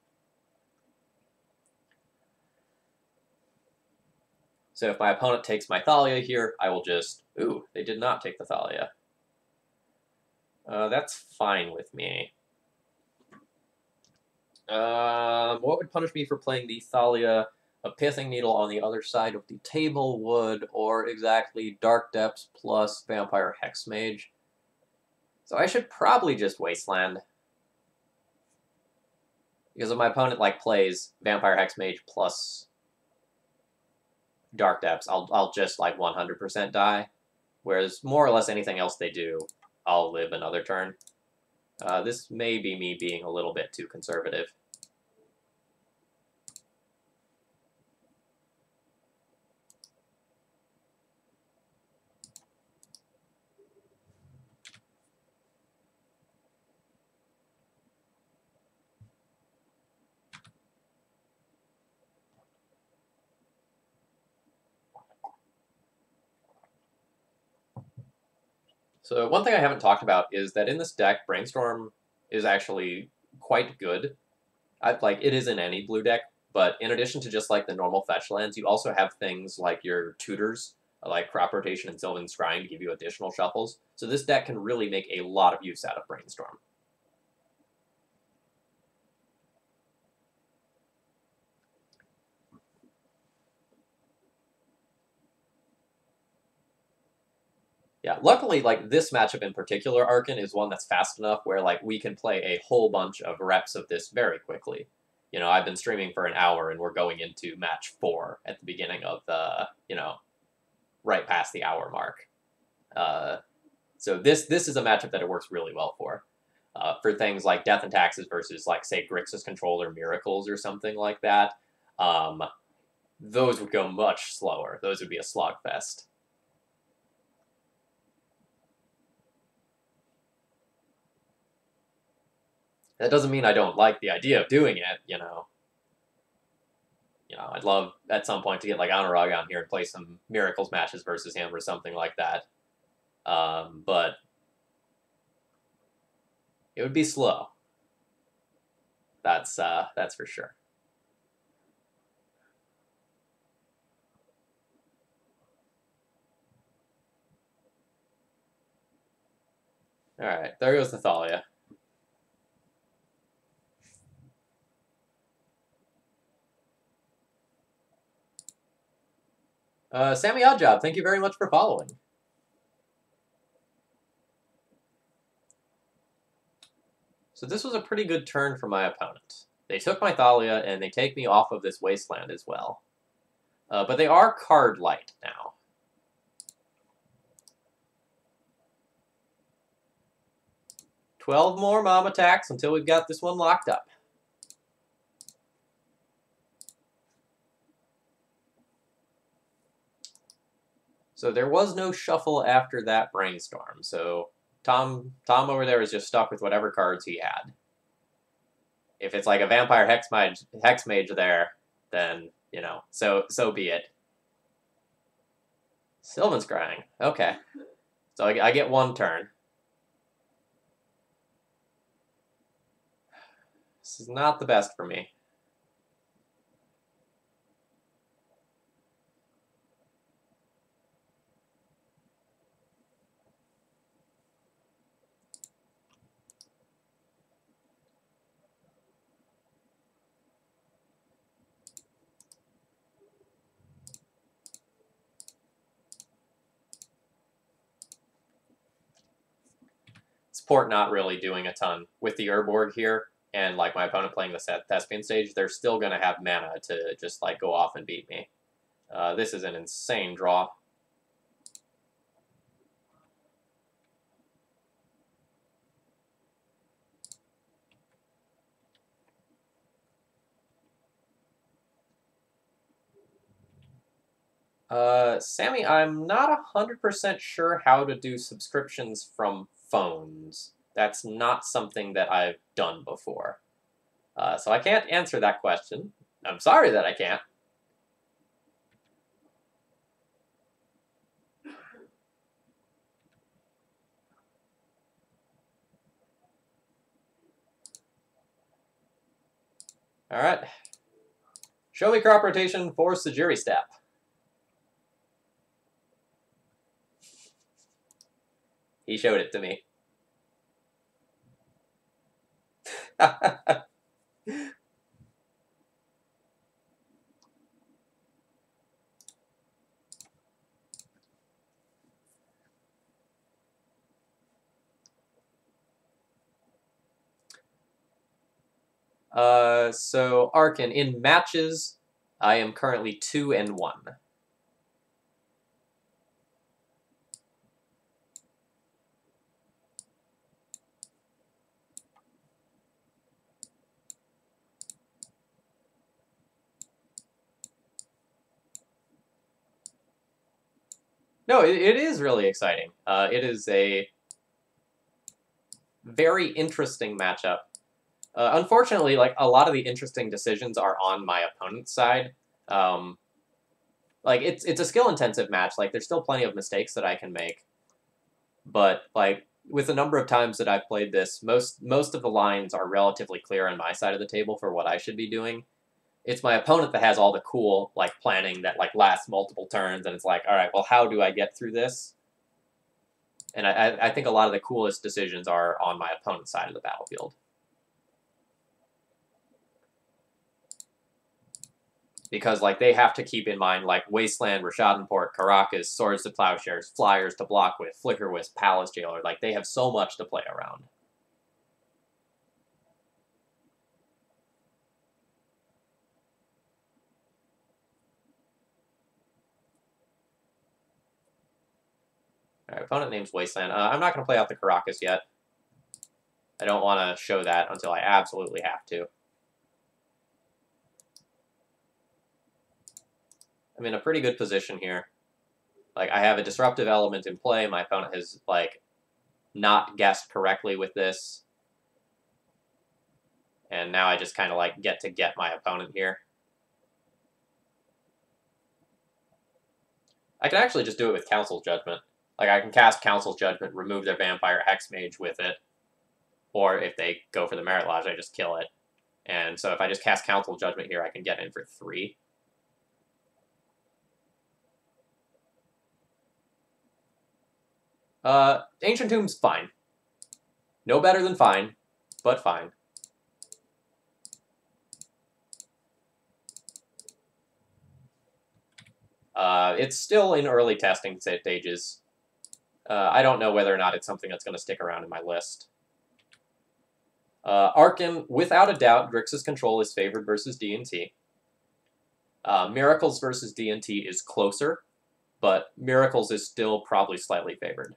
So if my opponent takes my Thalia here, I will just... Ooh, they did not take the Thalia. That's fine with me. What would punish me for playing the Thalia? A Pithing Needle on the other side of the table would, or exactly Dark Depths plus Vampire Hexmage. So I should probably just Wasteland. Because if my opponent plays Vampire Hexmage plus Dark Depths, I'll just 100% die. Whereas more or less anything else they do, I'll live another turn. This may be me being a little bit too conservative. So one thing I haven't talked about is that in this deck, Brainstorm is actually quite good. It is in any blue deck, but in addition to just the normal fetch lands, you also have things like your tutors, like Crop Rotation and Sylvan Scrying to give you additional shuffles. So this deck can really make a lot of use out of Brainstorm. Yeah, luckily, this matchup in particular, Arkin, is one that's fast enough where, we can play a whole bunch of reps of this very quickly. You know, I've been streaming for an hour, and we're going into match 4 at the beginning of the, you know, right past the hour mark. So this is a matchup that it works really well for things like Death and Taxes versus, like, say, Grixis Control or Miracles or something like that. Those would go much slower. Those would be a slogfest. That doesn't mean I don't like the idea of doing it, you know. You know, I'd love at some point to get like Anurag on here and play some Miracles matches versus him or something like that. But it would be slow. That's for sure. All right, there goes the Thalia. Sammy Oddjob, thank you very much for following. So this was a pretty good turn for my opponent. They took my Thalia, and they take me off of this Wasteland as well. But they are card light now. "12 more mom attacks until we've got this one locked up." So there was no shuffle after that brainstorm, so Tom over there is just stuck with whatever cards he had. If it's like a Vampire Hex Mage there, then, you know, so be it. Sylvan Scrying. Okay. So I get one turn. This is not the best for me. Support not really doing a ton. With the Urborg here, and like my opponent playing the Thespian stage, they're still going to have mana to just like go off and beat me. This is an insane draw. Sammy, I'm not 100% sure how to do subscriptions from phones. That's not something that I've done before. So I can't answer that question. I'm sorry that I can't. All right. Show me crop rotation for Sajiri Step. He showed it to me. So Arkin, in matches, I am currently 2-1. No, it is really exciting. It is a very interesting matchup. Unfortunately, like, a lot of the interesting decisions are on my opponent's side. Like, it's a skill-intensive match. Like, there's still plenty of mistakes that I can make. But, like, with the number of times that I've played this, most of the lines are relatively clear on my side of the table for what I should be doing. It's my opponent that has all the cool, like, planning that, like, lasts multiple turns, and it's like, all right, well, how do I get through this? And I think a lot of the coolest decisions are on my opponent's side of the battlefield. Because, like, they have to keep in mind, like, Wasteland, Rashadenport, Caracas, Swords to Plowshares, Flyers to block with, Flicker Wisp, Palace Jailer. Like, they have so much to play around. Alright, opponent name's Wasteland. I'm not going to play out the Caracas yet. I don't want to show that until I absolutely have to. I'm in a pretty good position here. Like, I have a disruptive element in play. My opponent has, like, not guessed correctly with this. And now I just kind of, like, get my opponent here. I can actually just do it with Council's Judgment. Like, I can cast Council's Judgment, remove their Vampire Hexmage with it. Or if they go for the Merit Lodge, I just kill it. And so if I just cast Council's Judgment here, I can get in for 3. Ancient Tomb's fine. No better than fine, but fine. It's still in early testing stages. I don't know whether or not it's something that's going to stick around in my list. Arcan, without a doubt, Grixis control is favored versus D&T. Miracles versus D&T is closer, but Miracles is still probably slightly favored.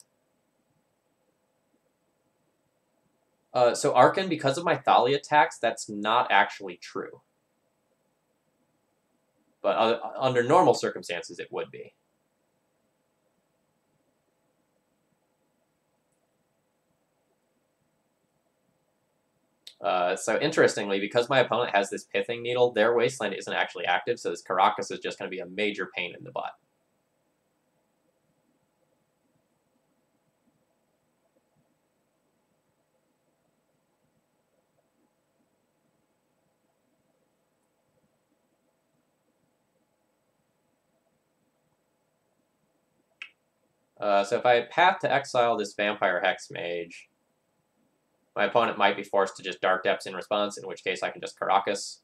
So Arcan, because of my Thalia tax, that's not actually true. But under normal circumstances, it would be. So interestingly, because my opponent has this Pithing Needle, their Wasteland isn't actually active, so this Caracas is just going to be a major pain in the butt. So if I path to exile this Vampire Hexmage, my opponent might be forced to just Dark Depths in response, in which case I can just Caracas.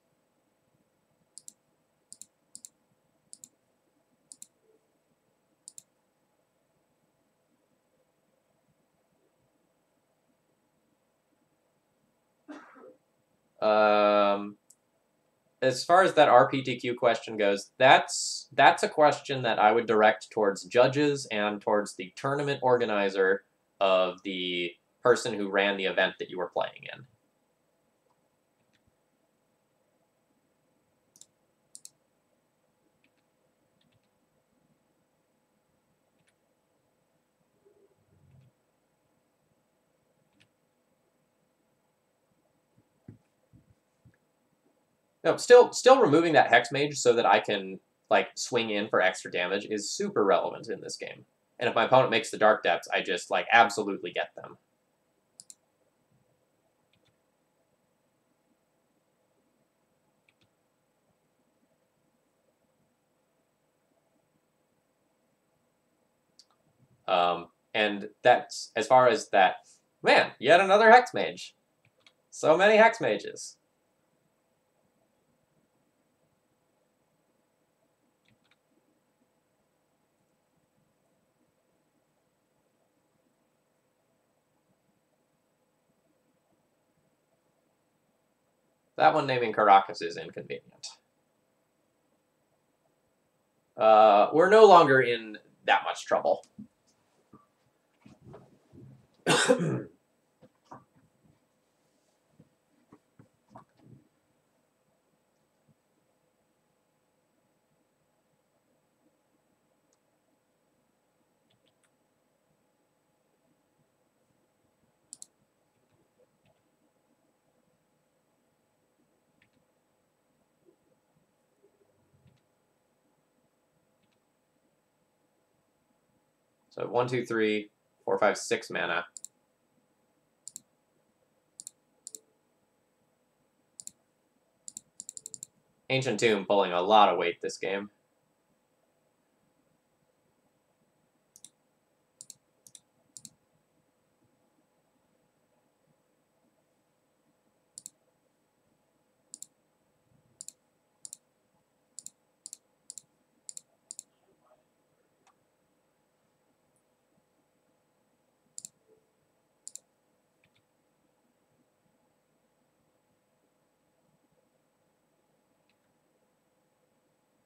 As far as that RPTQ question goes, that's a question that I would direct towards judges and towards the tournament organizer of the person who ran the event that you were playing in. No, still removing that Hex Mage so that I can like swing in for extra damage is super relevant in this game. And if my opponent makes the Dark Depths, I just like absolutely get them. And that's as far as that. Man, yet another Hex Mage. So many Hex Mages. That one naming Caracas is inconvenient. We're no longer in that much trouble. So 1, 2, 3, 4, 5, 6 mana. Ancient Tomb pulling a lot of weight this game.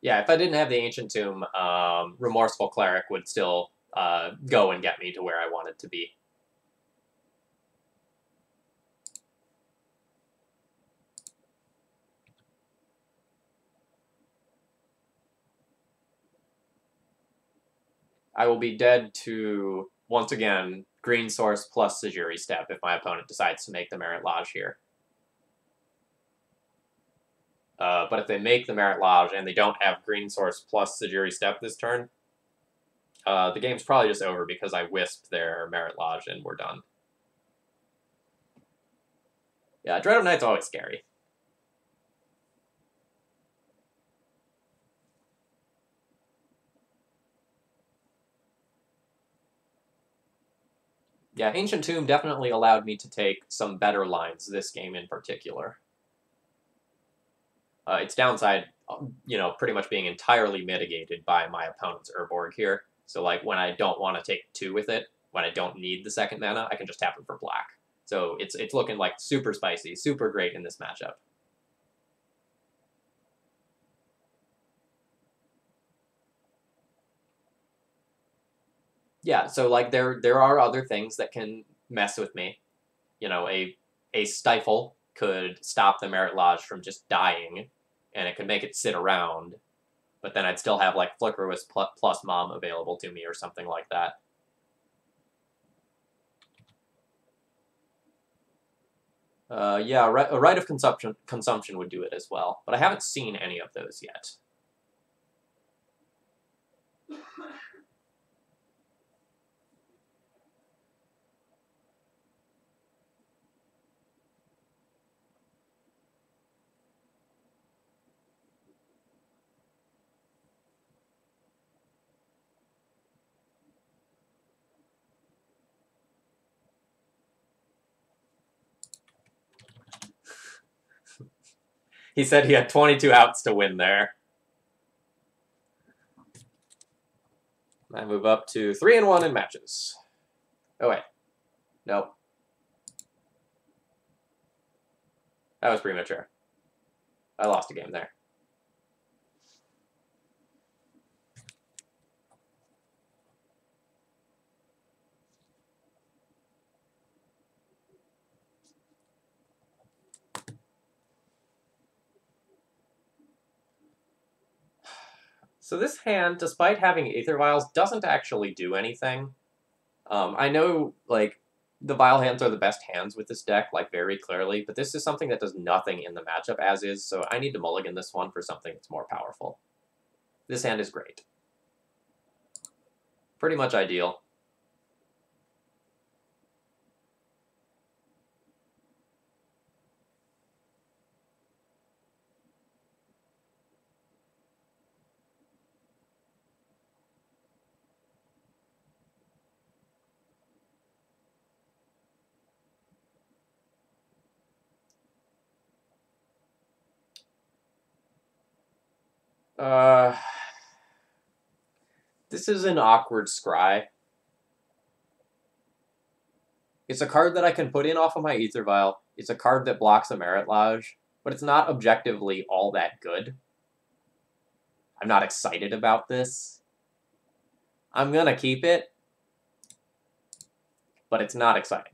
Yeah, if I didn't have the Ancient Tomb, Remorseful Cleric would still go and get me to where I wanted to be. I will be dead to, once again, green source plus Sajiri step if my opponent decides to make the Merit Lodge here. But if they make the Merit Lodge and they don't have green source plus Sajiri step this turn, the game's probably just over because I wisped their Merit Lodge and we're done. Yeah, Dread Knight's always scary. Yeah, Ancient Tomb definitely allowed me to take some better lines this game in particular. Its downside, pretty much being entirely mitigated by my opponent's Urborg here. So, like, when I don't want to take 2 with it, when I don't need the second mana, I can just tap it for black. So it's looking like super spicy, super great in this matchup. Yeah, so like there are other things that can mess with me. A stifle could stop the Merit Lodge from just dying, and it could make it sit around, but then I'd still have like Flickerwisp plus Mom available to me or something like that. Yeah, a Rite of Consumption would do it as well, but I haven't seen any of those yet. He said he had 22 outs to win there. I move up to 3-1 in matches. Oh, wait. Nope. That was premature. I lost a game there. So this hand, despite having Aether Vials, doesn't actually do anything. I know, like, the Vial hands are the best hands with this deck, like, very clearly, but this is something that does nothing in the matchup as is, so I need to mulligan this one for something that's more powerful. This hand is great. Pretty much ideal. This is an awkward scry. It's a card that I can put in off of my Aether Vial. It's a card that blocks a Merit Lodge, but it's not objectively all that good. I'm not excited about this. I'm gonna keep it, but it's not exciting.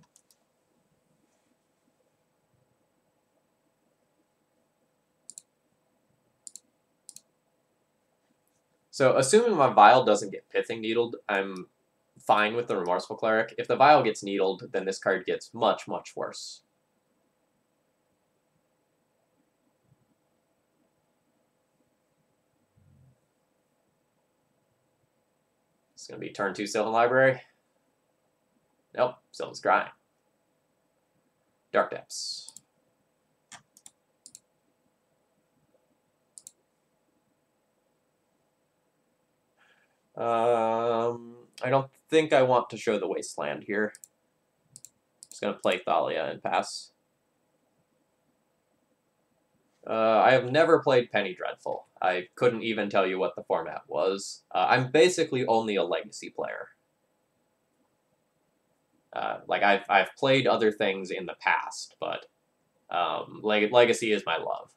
So assuming my Vial doesn't get Pithing Needled, I'm fine with the Remorseful Cleric. If the Vial gets needled, then this card gets much, much worse. It's going to be turn 2 Sylvan Library. Nope, Sylvan's Scrying. Dark Depths. I don't think I want to show the Wasteland here. I'm just going to play Thalia and pass. I have never played Penny Dreadful. I couldn't even tell you what the format was. I'm basically only a Legacy player. Like, I've played other things in the past, but Legacy is my love.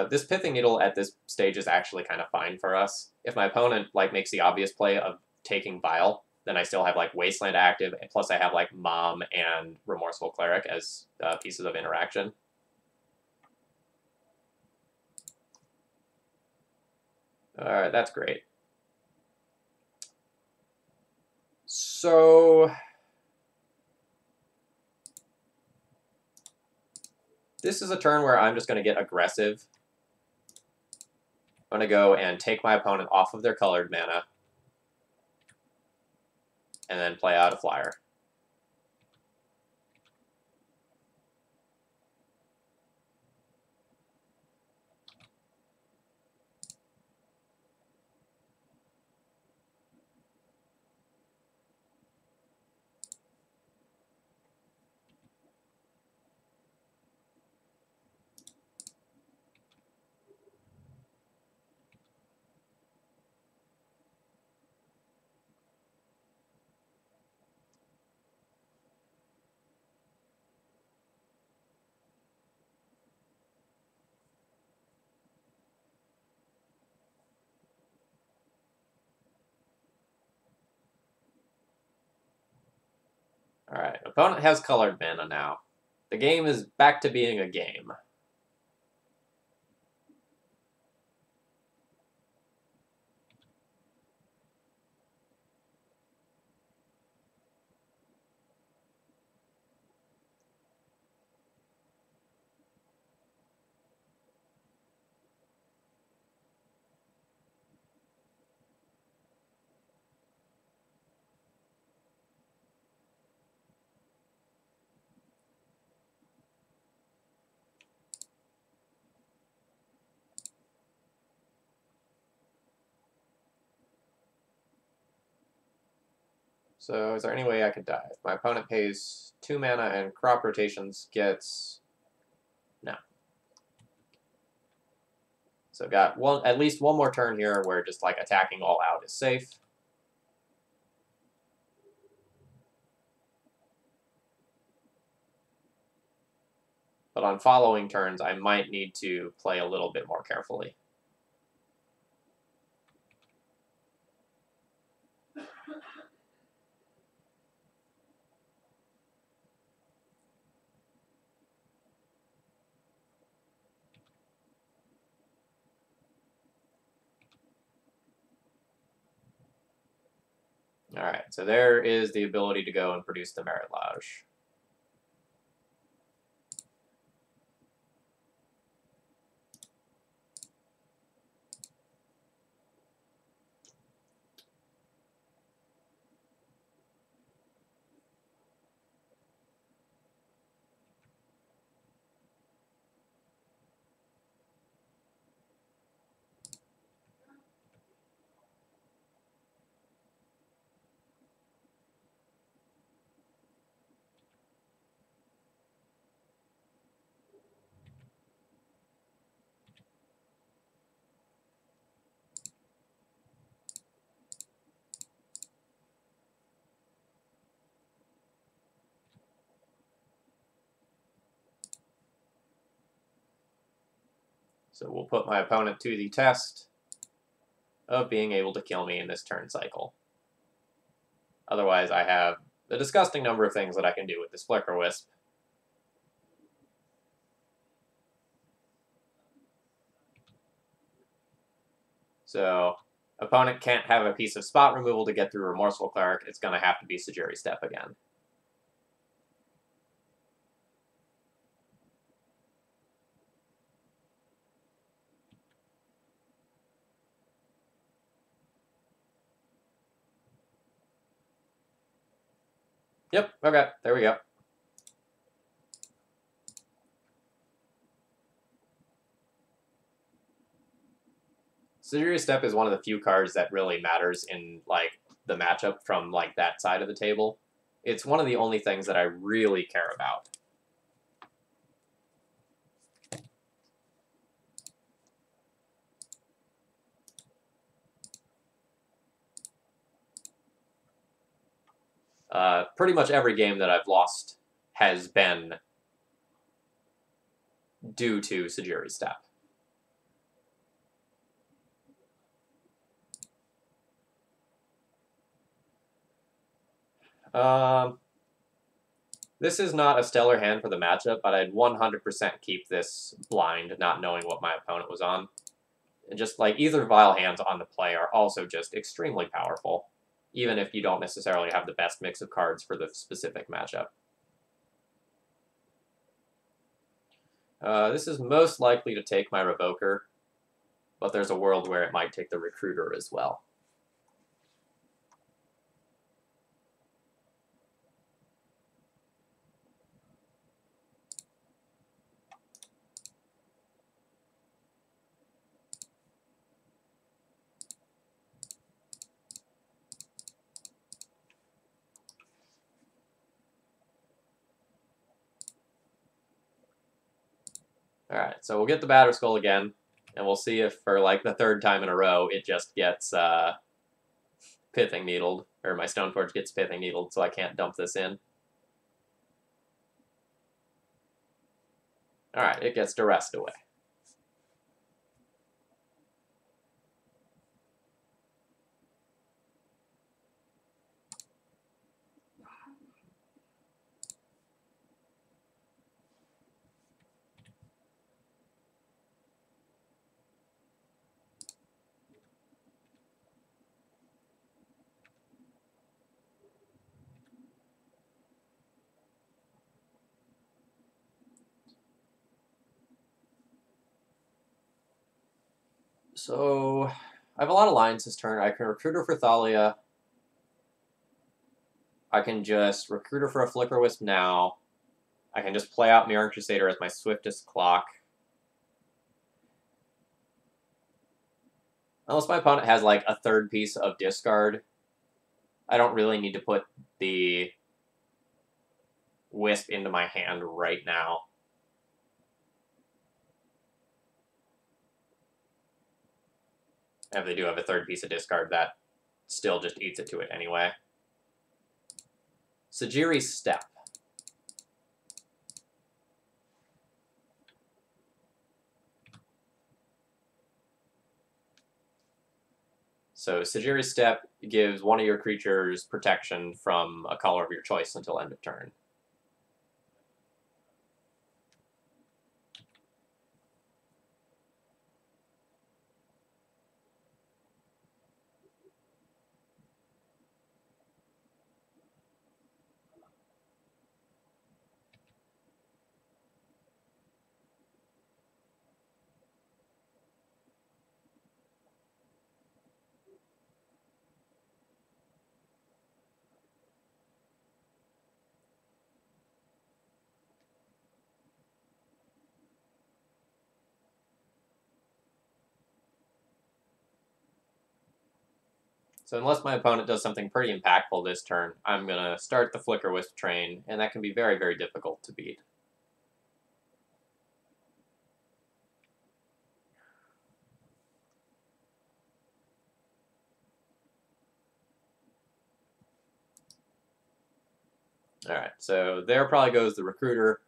This pithing needle at this stage is actually kind of fine for us. If my opponent like makes the obvious play of taking Vile, then I still have like Wasteland active, and plus I have like Mom and Remorseful Cleric as pieces of interaction. Alright, that's great. So this is a turn where I'm just going to get aggressive. I'm going to go and take my opponent off of their colored mana, and then play out a flyer. Alright, opponent has colored mana now. The game is back to being a game. So is there any way I could die? If my opponent pays 2 mana and crop rotations gets... no. So got at least one more turn here where just like attacking all out is safe. But on following turns, I might need to play a little bit more carefully. Alright, so there is the ability to go and produce the Merit Lodge. So we'll put my opponent to the test of being able to kill me in this turn cycle. Otherwise, I have a disgusting number of things that I can do with this Flicker Wisp. So, opponent can't have a piece of spot removal to get through Remorseful Cleric. It's going to have to be Sejiri Step again. Yep, okay, there we go. Sejiri Step is one of the few cards that really matters in like the matchup from like that side of the table. It's one of the only things that I really care about. Pretty much every game that I've lost has been due to Sejiri Step. This is not a stellar hand for the matchup, but I'd 100% keep this blind, not knowing what my opponent was on. And just like either vile hands on the play are also just extremely powerful, even if you don't necessarily have the best mix of cards for the specific matchup. This is most likely to take my Revoker, but there's a world where it might take the Recruiter as well. Alright, so we'll get the Batterskull again, and we'll see if for like the third time in a row it just gets Pithing Needled, or my Stoneforge gets Pithing Needled, so I can't dump this in. Alright, it gets Duressed away. So, I have a lot of lines this turn. I can Recruiter for Thalia. I can just Recruiter for a Flicker Wisp now. I can just play out Mirran Crusader as my swiftest clock. Unless my opponent has like a third piece of discard, I don't really need to put the Wisp into my hand right now. And if they do have a third piece of discard, that still just eats it to it anyway. Sajiri's Step. So Sajiri's Step gives one of your creatures protection from a color of your choice until end of turn. So unless my opponent does something pretty impactful this turn, I'm going to start the Flicker Wisp train, and that can be very, very difficult to beat. Alright, so there probably goes the Recruiter.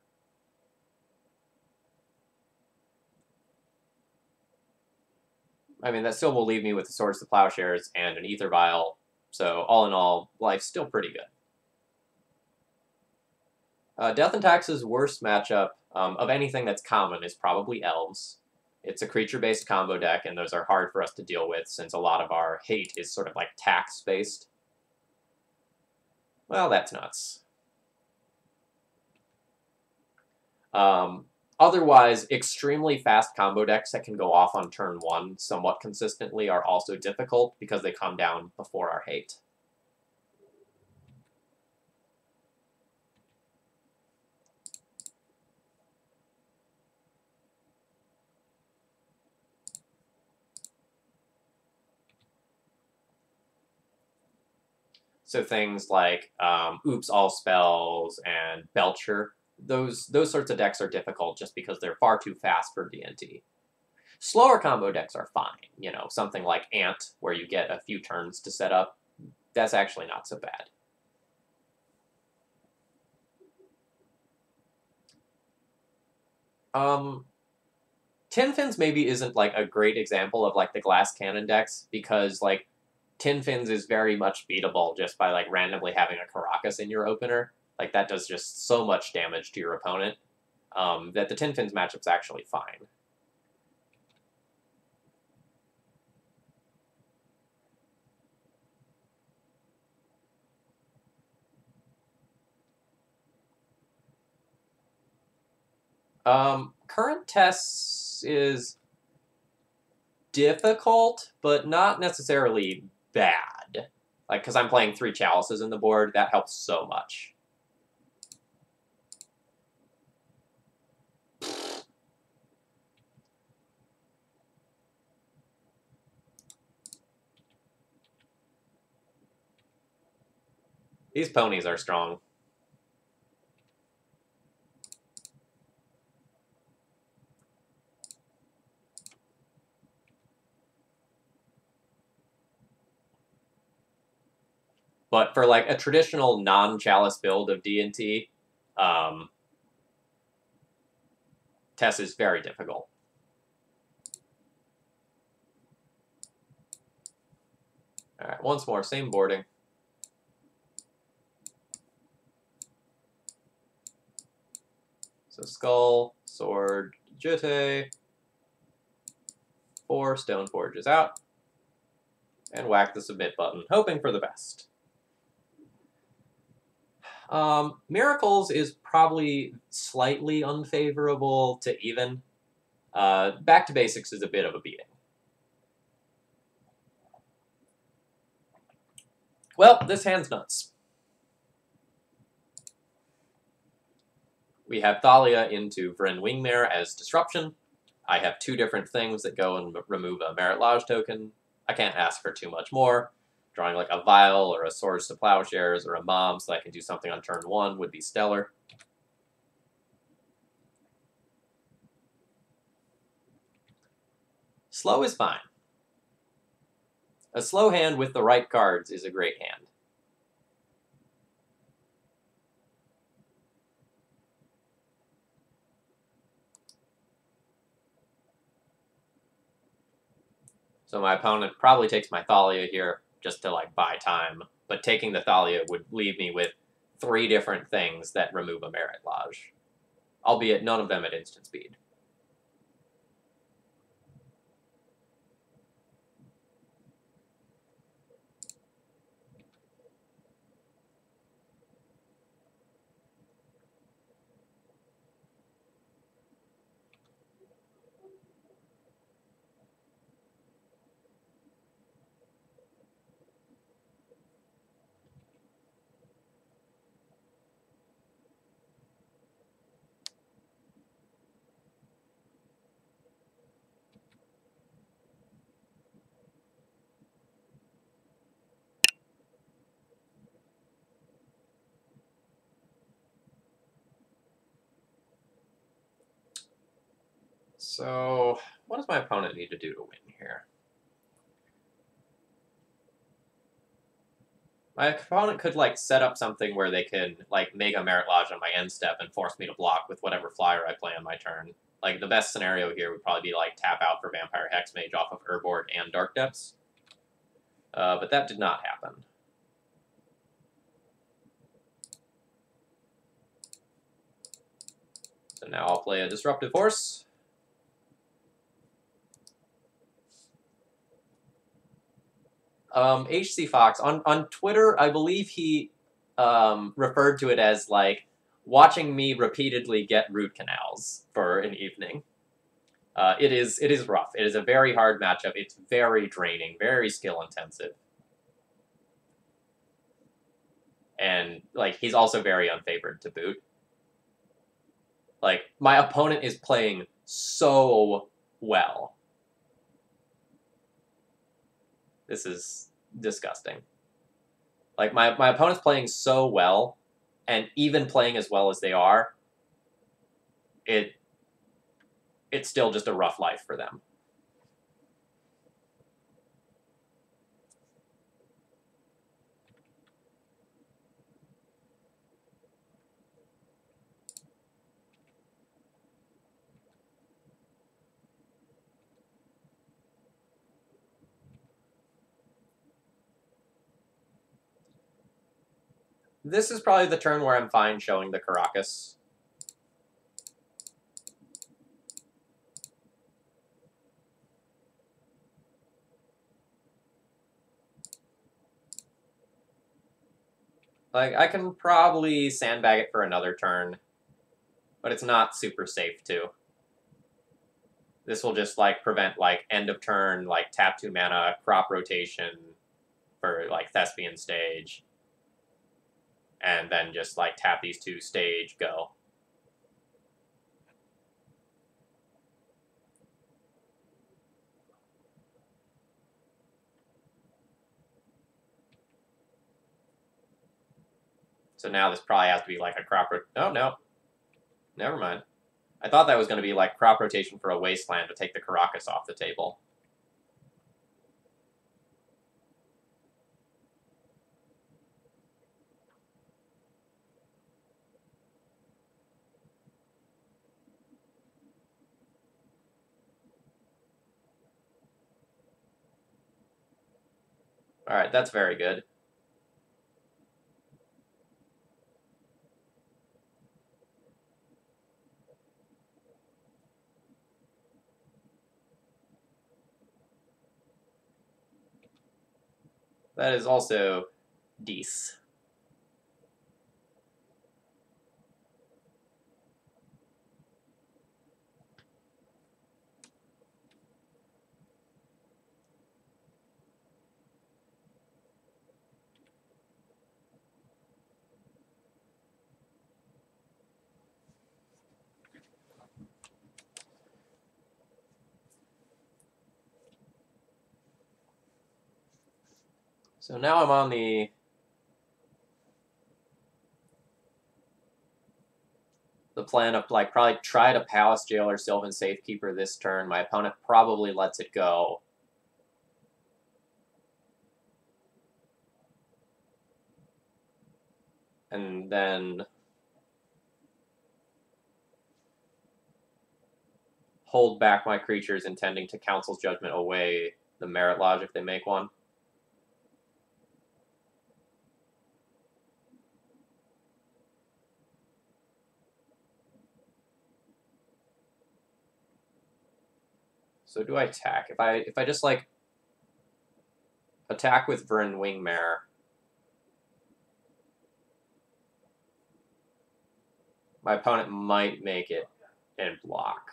I mean, that still will leave me with the Swords to Plowshares and an Ether Vial, so all in all, life's still pretty good. Death and Tax's worst matchup of anything that's common is probably Elves. It's a creature-based combo deck, and those are hard for us to deal with since a lot of our hate is sort of like tax-based. Well, that's nuts. Otherwise, extremely fast combo decks that can go off on turn 1 somewhat consistently are also difficult because they come down before our hate. So things like Oops All Spells and Belcher, those sorts of decks are difficult just because they're far too fast for DNT. Slower combo decks are fine. You know, something like Ant, where you get a few turns to set up, that's actually not so bad. Tin Fins maybe isn't like a great example of like the glass cannon decks because like Tin Fins is very much beatable just by like randomly having a Caracas in your opener. Like that does just so much damage to your opponent that the Tin Fins matchup's actually fine. Current tests is difficult, but not necessarily bad. Like, because I'm playing 3 Chalices in the board, that helps so much. These ponies are strong. But for like a traditional non-chalice build of D&T, Tess is very difficult. All right, once more, same boarding. So Skull, Sword, Jute, 4 Stone Forges out, and whack the submit button, hoping for the best. Miracles is probably slightly unfavorable to even. Back to basics is a bit of a beating. Well, this hand's nuts. We have Thalia into Vryn Wingmare as disruption. I have 2 different things that go and remove a Merit Lodge token. I can't ask for too much more. Drawing like a Vial or a Swords to Plowshares or a Mom so I can do something on turn 1 would be stellar. Slow is fine. A slow hand with the right cards is a great hand. So my opponent probably takes my Thalia here just to like buy time, but taking the Thalia would leave me with 3 different things that remove a Merit Lodge, albeit none of them at instant speed. So, what does my opponent need to do to win here? My opponent could, like, set up something where they can, like, make a Merit Lodge on my end step and force me to block with whatever flyer I play on my turn. Like, the best scenario here would probably be, like, tap out for Vampire Hexmage off of Urborg and Dark Depths. But that did not happen. So now I'll play a Disruptive Force. HC Fox, on Twitter, I believe he referred to it as, like, watching me repeatedly get root canals for an evening. It is rough. It is a very hard matchup. It's very draining, very skill-intensive. And, like, he's also very unfavored to boot. Like, my opponent is playing so well. This is disgusting. Like, my opponent's playing so well, and even playing as well as they are, it's still just a rough life for them. This is probably the turn where I'm fine showing the Caracas. Like, I can probably sandbag it for another turn, but it's not super safe to. This will just, like, prevent, like, end of turn, like, tap 2 mana, crop rotation for, like, Thespian Stage. And then just, like, tap these 2 stage, go. So now this probably has to be, like, a crop oh, no. Never mind. I thought that was going to be, like, crop rotation for a Wasteland to take the Caracas off the table. Alright, that's very good. That is also decent. So now I'm on the plan of, like, probably try to Palace Jailer Sylvan Safekeeper this turn. My opponent probably lets it go. And then hold back my creatures, intending to Council's Judgment away the Merit Lodge if they make one. So do I attack? If I just, like, attack with Vern Wingmare, my opponent might make it and block.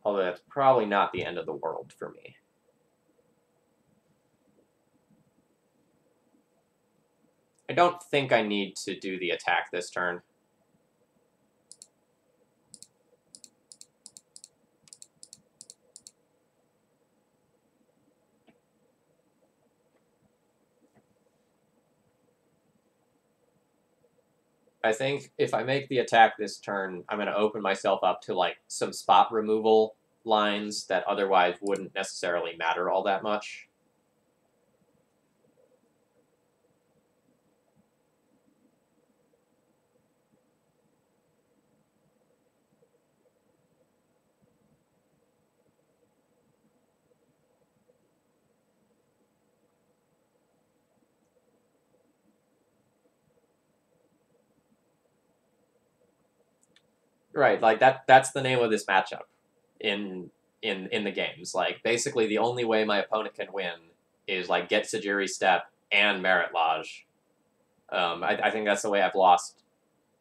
Although that's probably not the end of the world for me. I don't think I need to do the attack this turn. I think if I make the attack this turn, I'm going to open myself up to, like, some spot removal lines that otherwise wouldn't necessarily matter all that much. Right, like, that's the name of this matchup in the games. Like, basically the only way my opponent can win is, like, get Sajiri Step and Merit Lodge. I think that's the way I've lost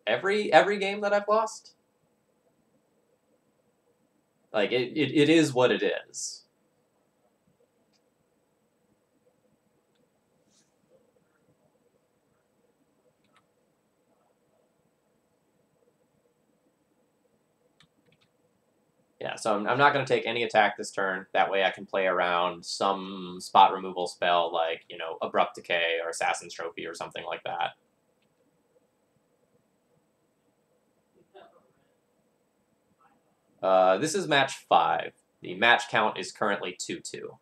every game that I've lost. Like, it is what it is. Yeah, so I'm not going to take any attack this turn. That way I can play around some spot removal spell like, you know, Abrupt Decay or Assassin's Trophy or something like that. This is match 5. The match count is currently 2-2.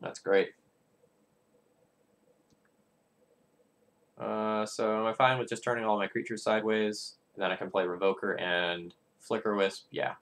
That's great. So am I fine with just turning all my creatures sideways? And then I can play Revoker and Flicker Wisp? Yeah.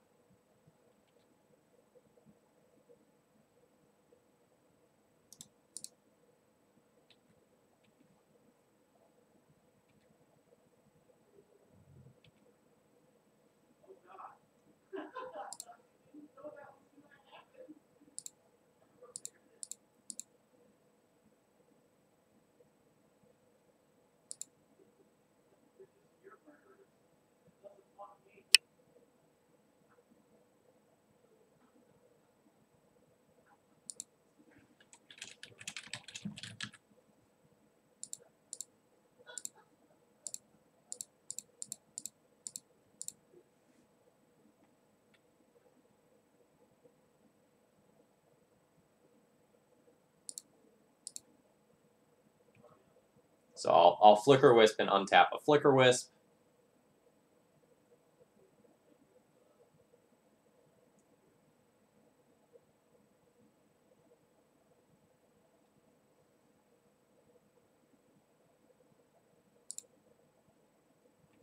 So I'll Flicker Wisp and untap a Flicker Wisp.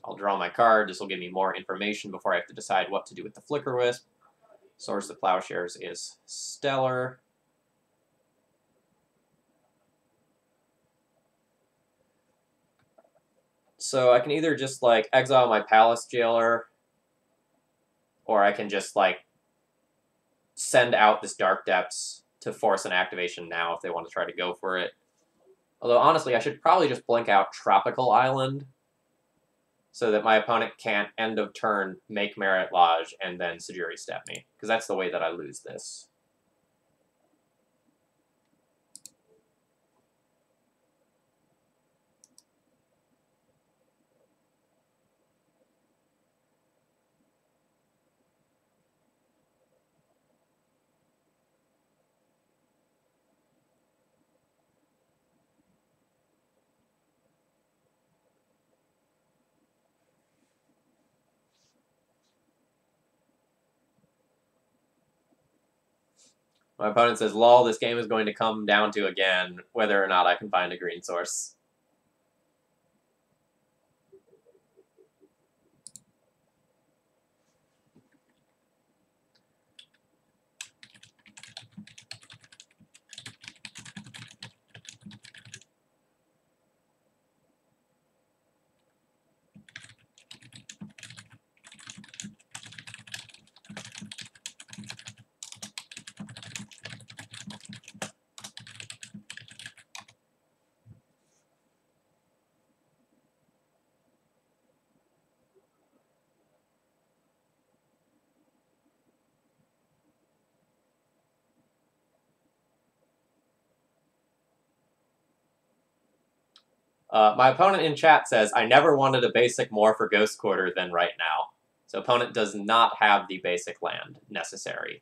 I'll draw my card. This will give me more information before I have to decide what to do with the Flicker Wisp. Source of Plowshares is Stellar. So I can either just, like, exile my Palace Jailer, or I can just, like, send out this Dark Depths to force an activation now if they want to try to go for it. Although, honestly, I should probably just blink out Tropical Island so that my opponent can't end of turn make Merit Lodge and then Sajiri step me, because that's the way that I lose this. My opponent says, lol, this game is going to come down to, again, whether or not I can find a green source. My opponent in chat says, I never wanted a basic more for Ghost Quarter than right now. So opponent does not have the basic land necessary.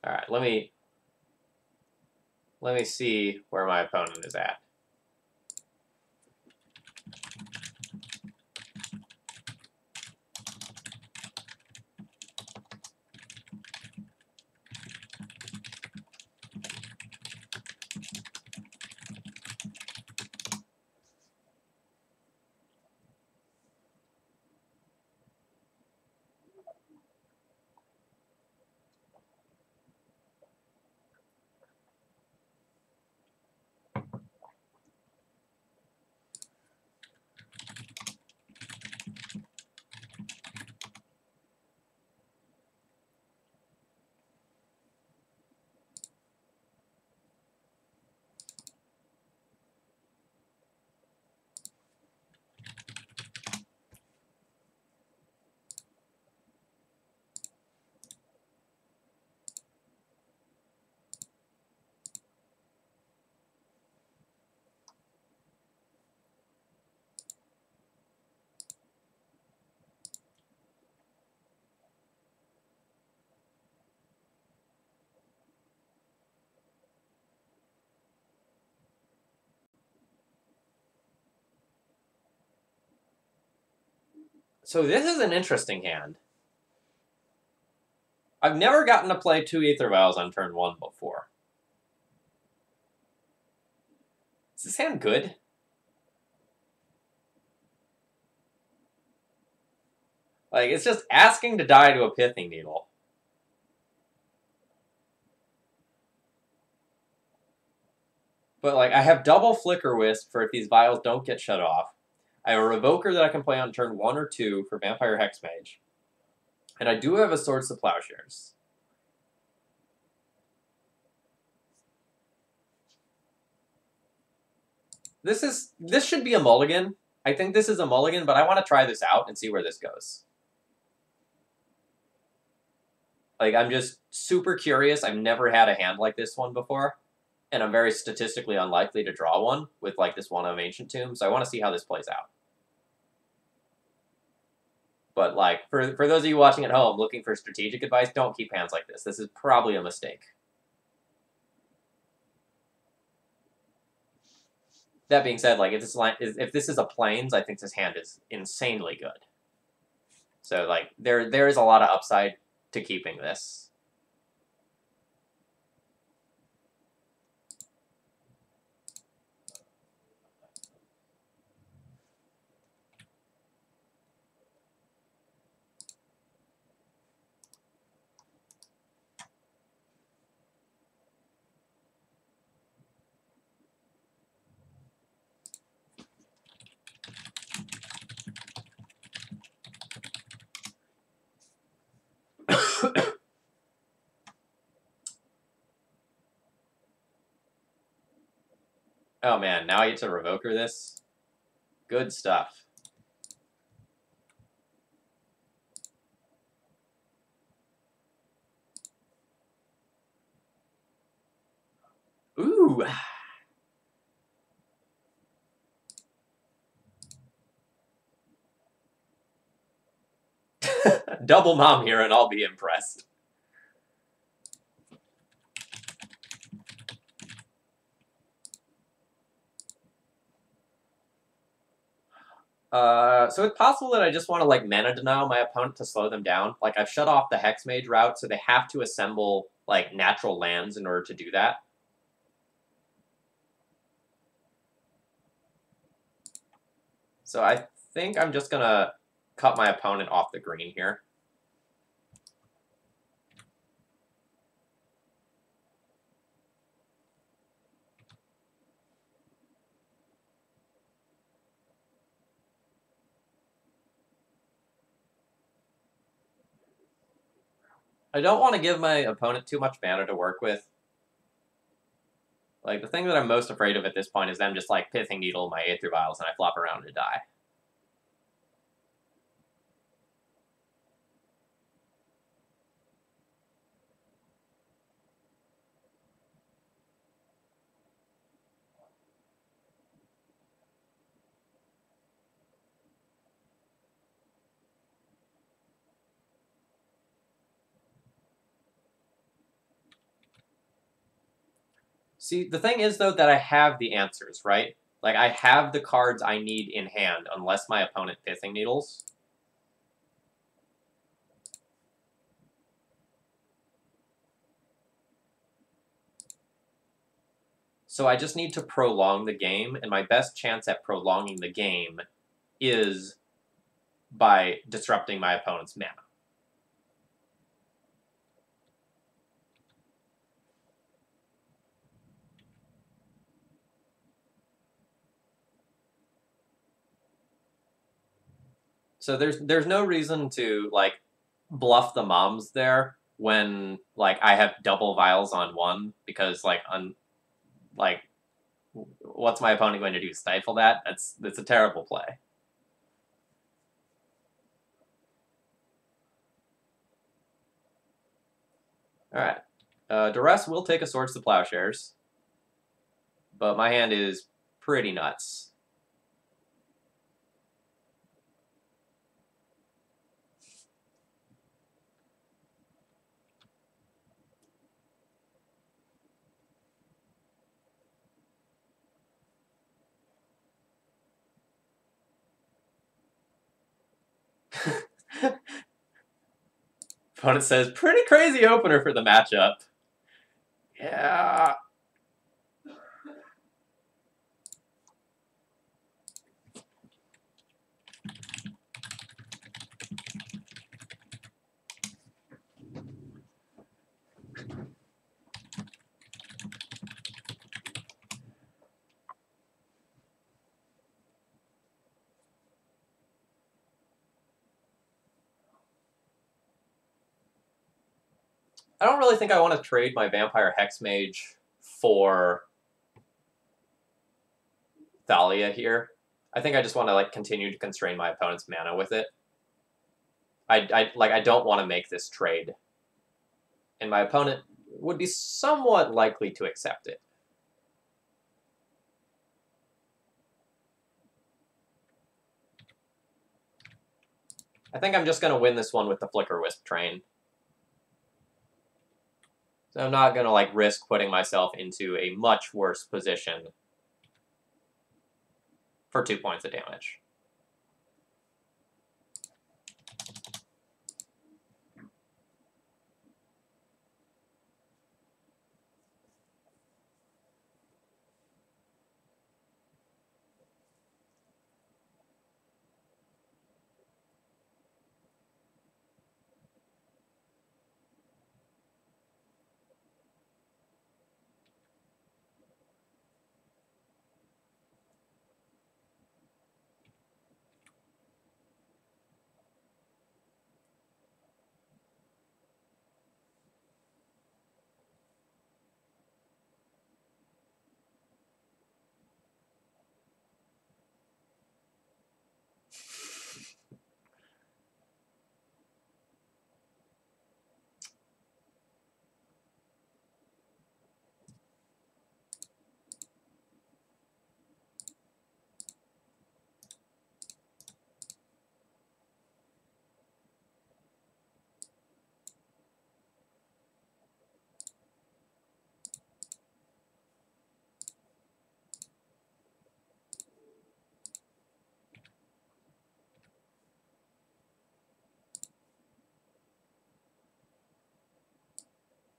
All right, let me see where my opponent is at. So this is an interesting hand. I've never gotten to play 2 Aether Vials on turn 1 before. Is this hand good? Like, it's just asking to die to a Pithing Needle. But, like, I have double Flicker Wisp for if these vials don't get shut off. I have a Revoker that I can play on turn 1 or 2 for Vampire Hexmage. And I do have a Swords to Plowshares. This should be a mulligan. I think this is a mulligan, but I want to try this out and see where this goes. Like, I'm just super curious. I've never had a hand like this one before. And I'm very statistically unlikely to draw one with, like, this one of Ancient Tomb. So I want to see how this plays out. But, like, for those of you watching at home looking for strategic advice, don't keep hands like this. This is probably a mistake. That being said, like, if this is a Plains, I think this hand is insanely good. So, like, there is a lot of upside to keeping this. Oh man, now I get to Revoker this? Good stuff. Ooh! Double Mom here and I'll be impressed. So it's possible that I just want to, like, mana denial my opponent to slow them down. Like, I've shut off the Hexmage route, so they have to assemble, like, natural lands in order to do that. So I think I'm just gonna cut my opponent off the green here. I don't want to give my opponent too much mana to work with. Like, the thing that I'm most afraid of at this point is them just, like, Pithing Needle my Aether Vials and I flop around to die. See, the thing is, though, that I have the answers, right? Like, I have the cards I need in hand, unless my opponent Pithing Needles. So I just need to prolong the game, and my best chance at prolonging the game is by disrupting my opponent's mana. So there's no reason to, like, bluff the moms there when, like, I have double vials on one, because, like, what's my opponent going to do? Stifle that? That's a terrible play. Alright. Duress will take a Swords to Plowshares, but my hand is pretty nuts. Opponent says, pretty crazy opener for the matchup. Yeah. I don't really think I want to trade my Vampire Hex Mage for Thalia here. I think I just want to like continue to constrain my opponent's mana with it. I don't want to make this trade. And my opponent would be somewhat likely to accept it. I think I'm just going to win this one with the Flicker Wisp train. So I'm not going to like risk putting myself into a much worse position for 2 points of damage.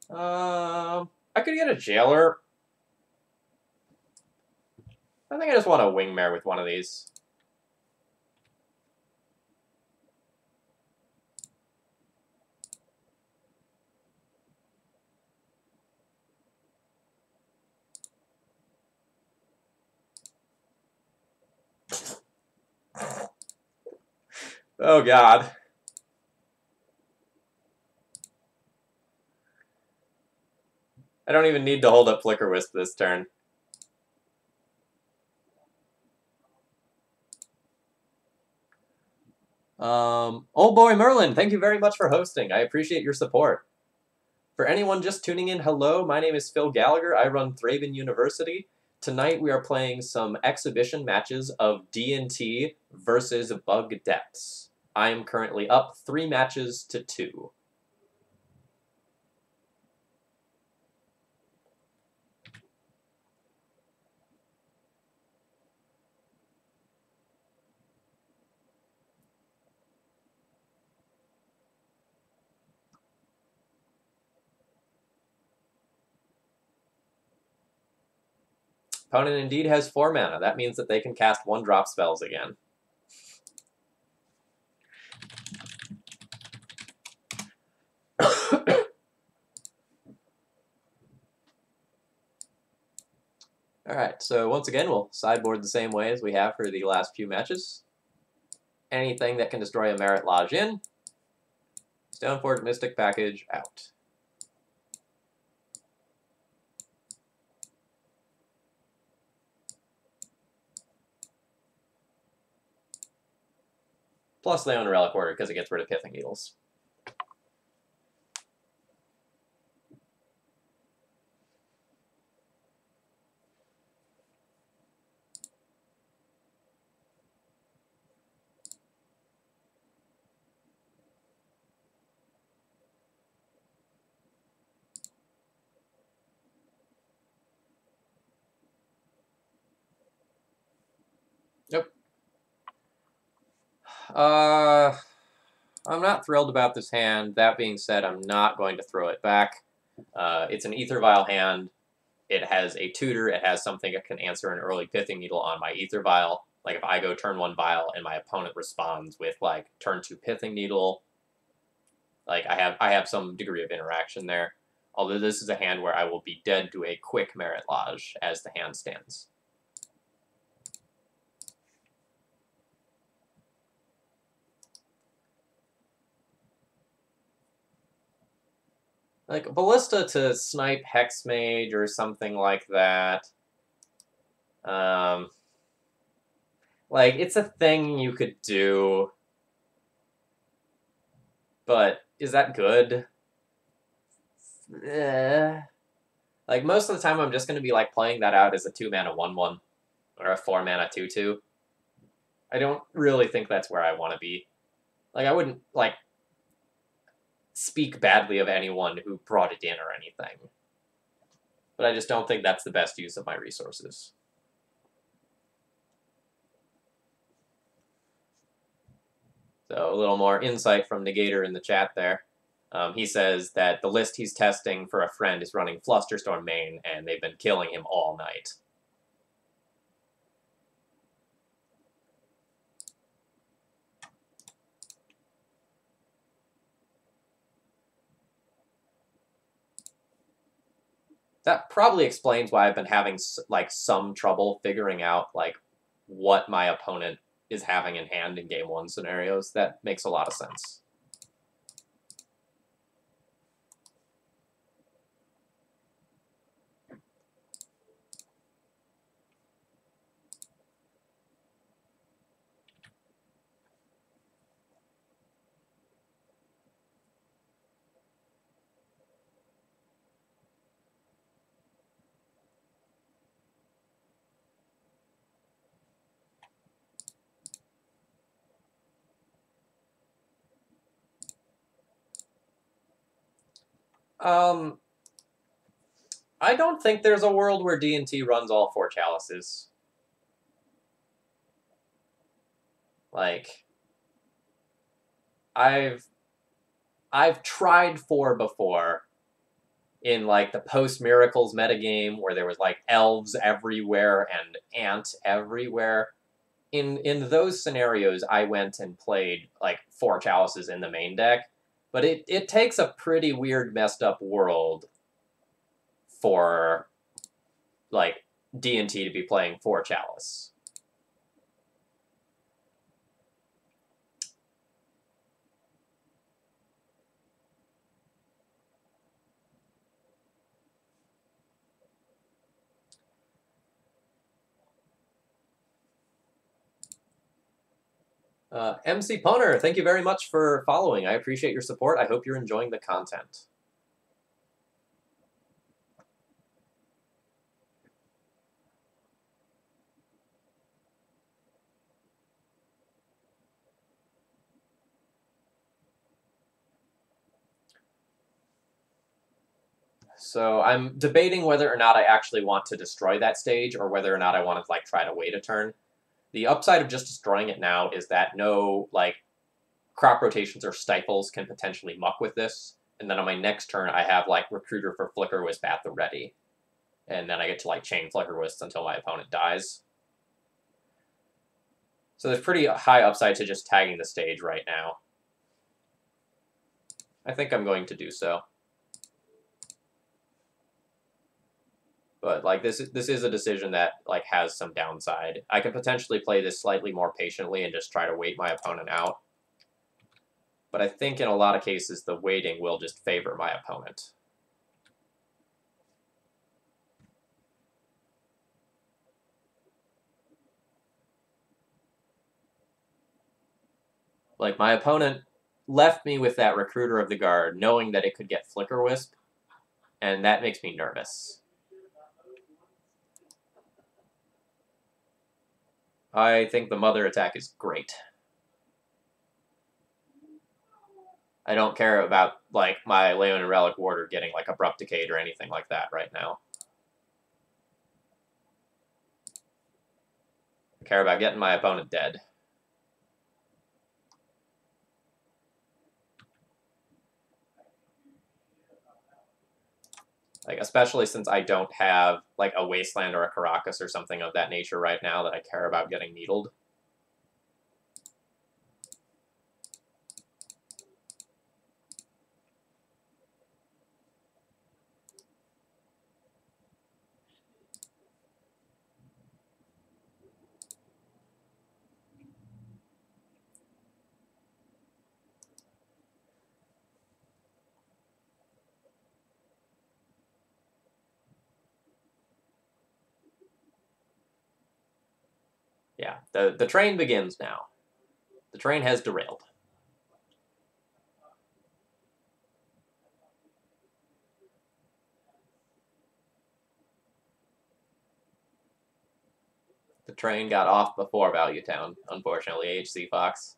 I could get a Jailer. I think I just want a Wingmare with one of these. Oh, God. I don't even need to hold up Flicker Wisp this turn. Old Boy Merlin, thank you very much for hosting. I appreciate your support. For anyone just tuning in, hello, my name is Phil Gallagher. I run Thraben University. Tonight we are playing some exhibition matches of D&T versus Bug Depths. I am currently up 3 matches to 2. Opponent indeed has 4 mana. That means that they can cast 1-drop spells again. Alright, so once again, we'll sideboard the same way as we have for the last few matches. Anything that can destroy a Merit Lodge in. Stoneforge Mystic Package out. Plus they own a Relic Order because it gets rid of Pithing Needles. Nope. I'm not thrilled about this hand. That being said, I'm not going to throw it back. It's an Ether Vial hand. It has a tutor. It has something that can answer an early Pithing Needle on my Ether Vial. Like, if I go turn 1 Vial and my opponent responds with, like, turn 2 Pithing Needle, like, I have some degree of interaction there. Although this is a hand where I will be dead to a quick Merit Lodge as the hand stands. Like, Ballista to snipe Hexmage or something like that. Like, it's a thing you could do. But is that good? Like, most of the time I'm just going to be, like, playing that out as a 2-mana 1/1 or a 4-mana 2/2. I don't really think that's where I want to be. Like, I wouldn't, like, speak badly of anyone who brought it in or anything. But I just don't think that's the best use of my resources. So a little more insight from Negator in the chat there. He says that the list he's testing for a friend is running Flusterstorm main, and they've been killing him all night. That probably explains why I've been having, like, some trouble figuring out, like, what my opponent is having in hand in Game 1 scenarios. That makes a lot of sense. I don't think there's a world where D&T runs all 4 chalices. Like, I've tried 4 before in, like, the post-Miracles metagame where there was, like, elves everywhere and ant everywhere. In those scenarios, I went and played, like, 4 chalices in the main deck, but it takes a pretty weird, messed up world for, like, D&T to be playing 4 chalice. MC Punner, thank you very much for following. I appreciate your support. I hope you're enjoying the content. So I'm debating whether or not I actually want to destroy that stage or whether or not I want to, like, try to wait a turn. The upside of just destroying it now is that no, like, crop rotations or stifles can potentially muck with this. And then on my next turn, I have, like, Recruiter for Flicker Wisp at the ready. And then I get to, like, chain Flicker Wisp until my opponent dies. So there's pretty high upside to just tagging the stage right now. I think I'm going to do so. But, like, this is a decision that, like, has some downside. I could potentially play this slightly more patiently and just try to wait my opponent out. But I think in a lot of cases, the waiting will just favor my opponent. Like, my opponent left me with that Recruiter of the Guard, knowing that it could get Flicker Wisp, and that makes me nervous. I think the Mother attack is great. I don't care about, like, my Leonin Relic Warder getting, like, Abrupt Decayed or anything like that right now. I care about getting my opponent dead. Like, especially since I don't have, like, a Wasteland or a Caracas or something of that nature right now that I care about getting needled. Yeah, the train begins now. The train has derailed. The train got off before Value Town, unfortunately, HC Fox.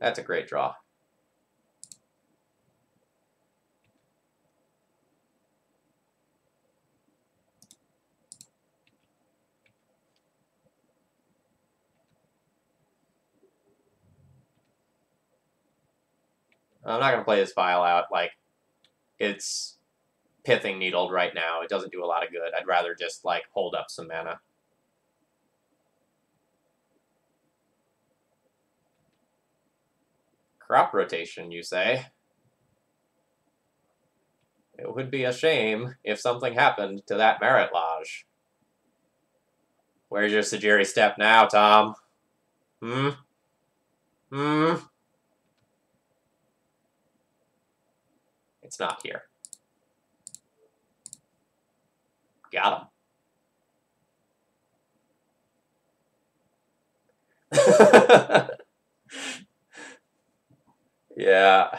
That's a great draw. I'm not going to play this file out. Like, it's pithing needled right now. It doesn't do a lot of good. I'd rather just, like, hold up some mana. Crop rotation, you say? It would be a shame if something happened to that Merit Lodge. Where's your Sajiri step now, Tom? Hmm? Hmm? It's not here. Got him. Yeah.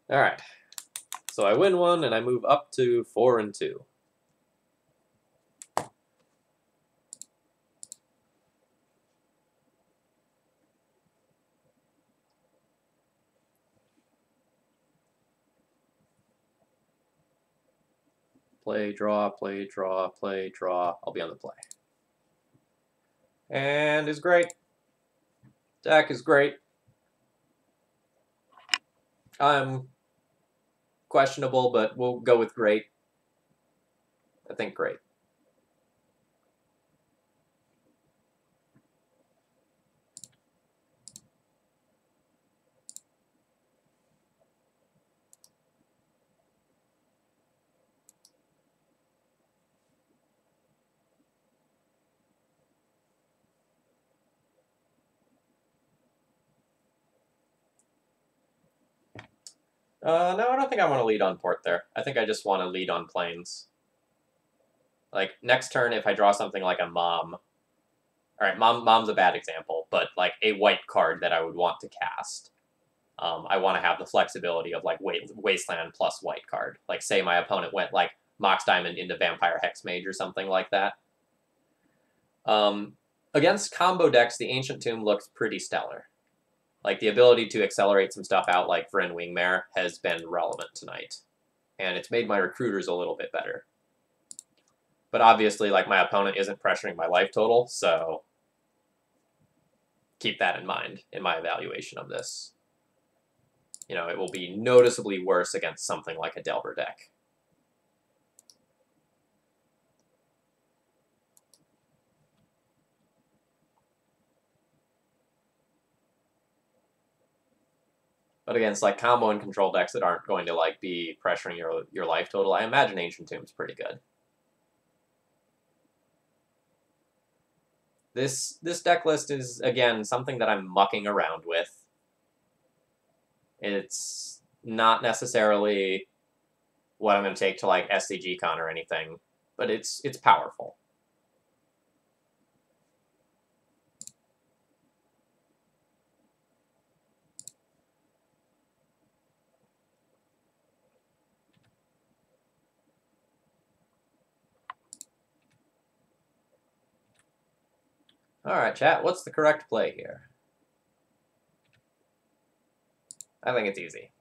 All right. So I win one, and I move up to 4-2. Play, draw, play, draw, play, draw. I'll be on the play. And is great. Deck is great. I'm questionable, but we'll go with great. I think great. No, I don't think I want to lead on port there. I think I just want to lead on planes. Like, next turn, if I draw something like a Mom... Alright, Mom's a bad example, but, like, a white card that I would want to cast. I want to have the flexibility of, like, Wasteland plus white card. Like, say my opponent went, like, Mox Diamond into Vampire Hexmage or something like that. Against combo decks, the Ancient Tomb looks pretty stellar. Like, the ability to accelerate some stuff out like Vryn Wingmare has been relevant tonight. And it's made my recruiters a little bit better. But obviously, like, my opponent isn't pressuring my life total, so keep that in mind in my evaluation of this. You know, it will be noticeably worse against something like a Delver deck. But against like combo and control decks that aren't going to like be pressuring your life total, I imagine Ancient Tomb's pretty good. This deck list is, again, something that I'm mucking around with. It's not necessarily what I'm going to take to like SCG Con or anything, but it's powerful. All right, chat, what's the correct play here? I think it's easy.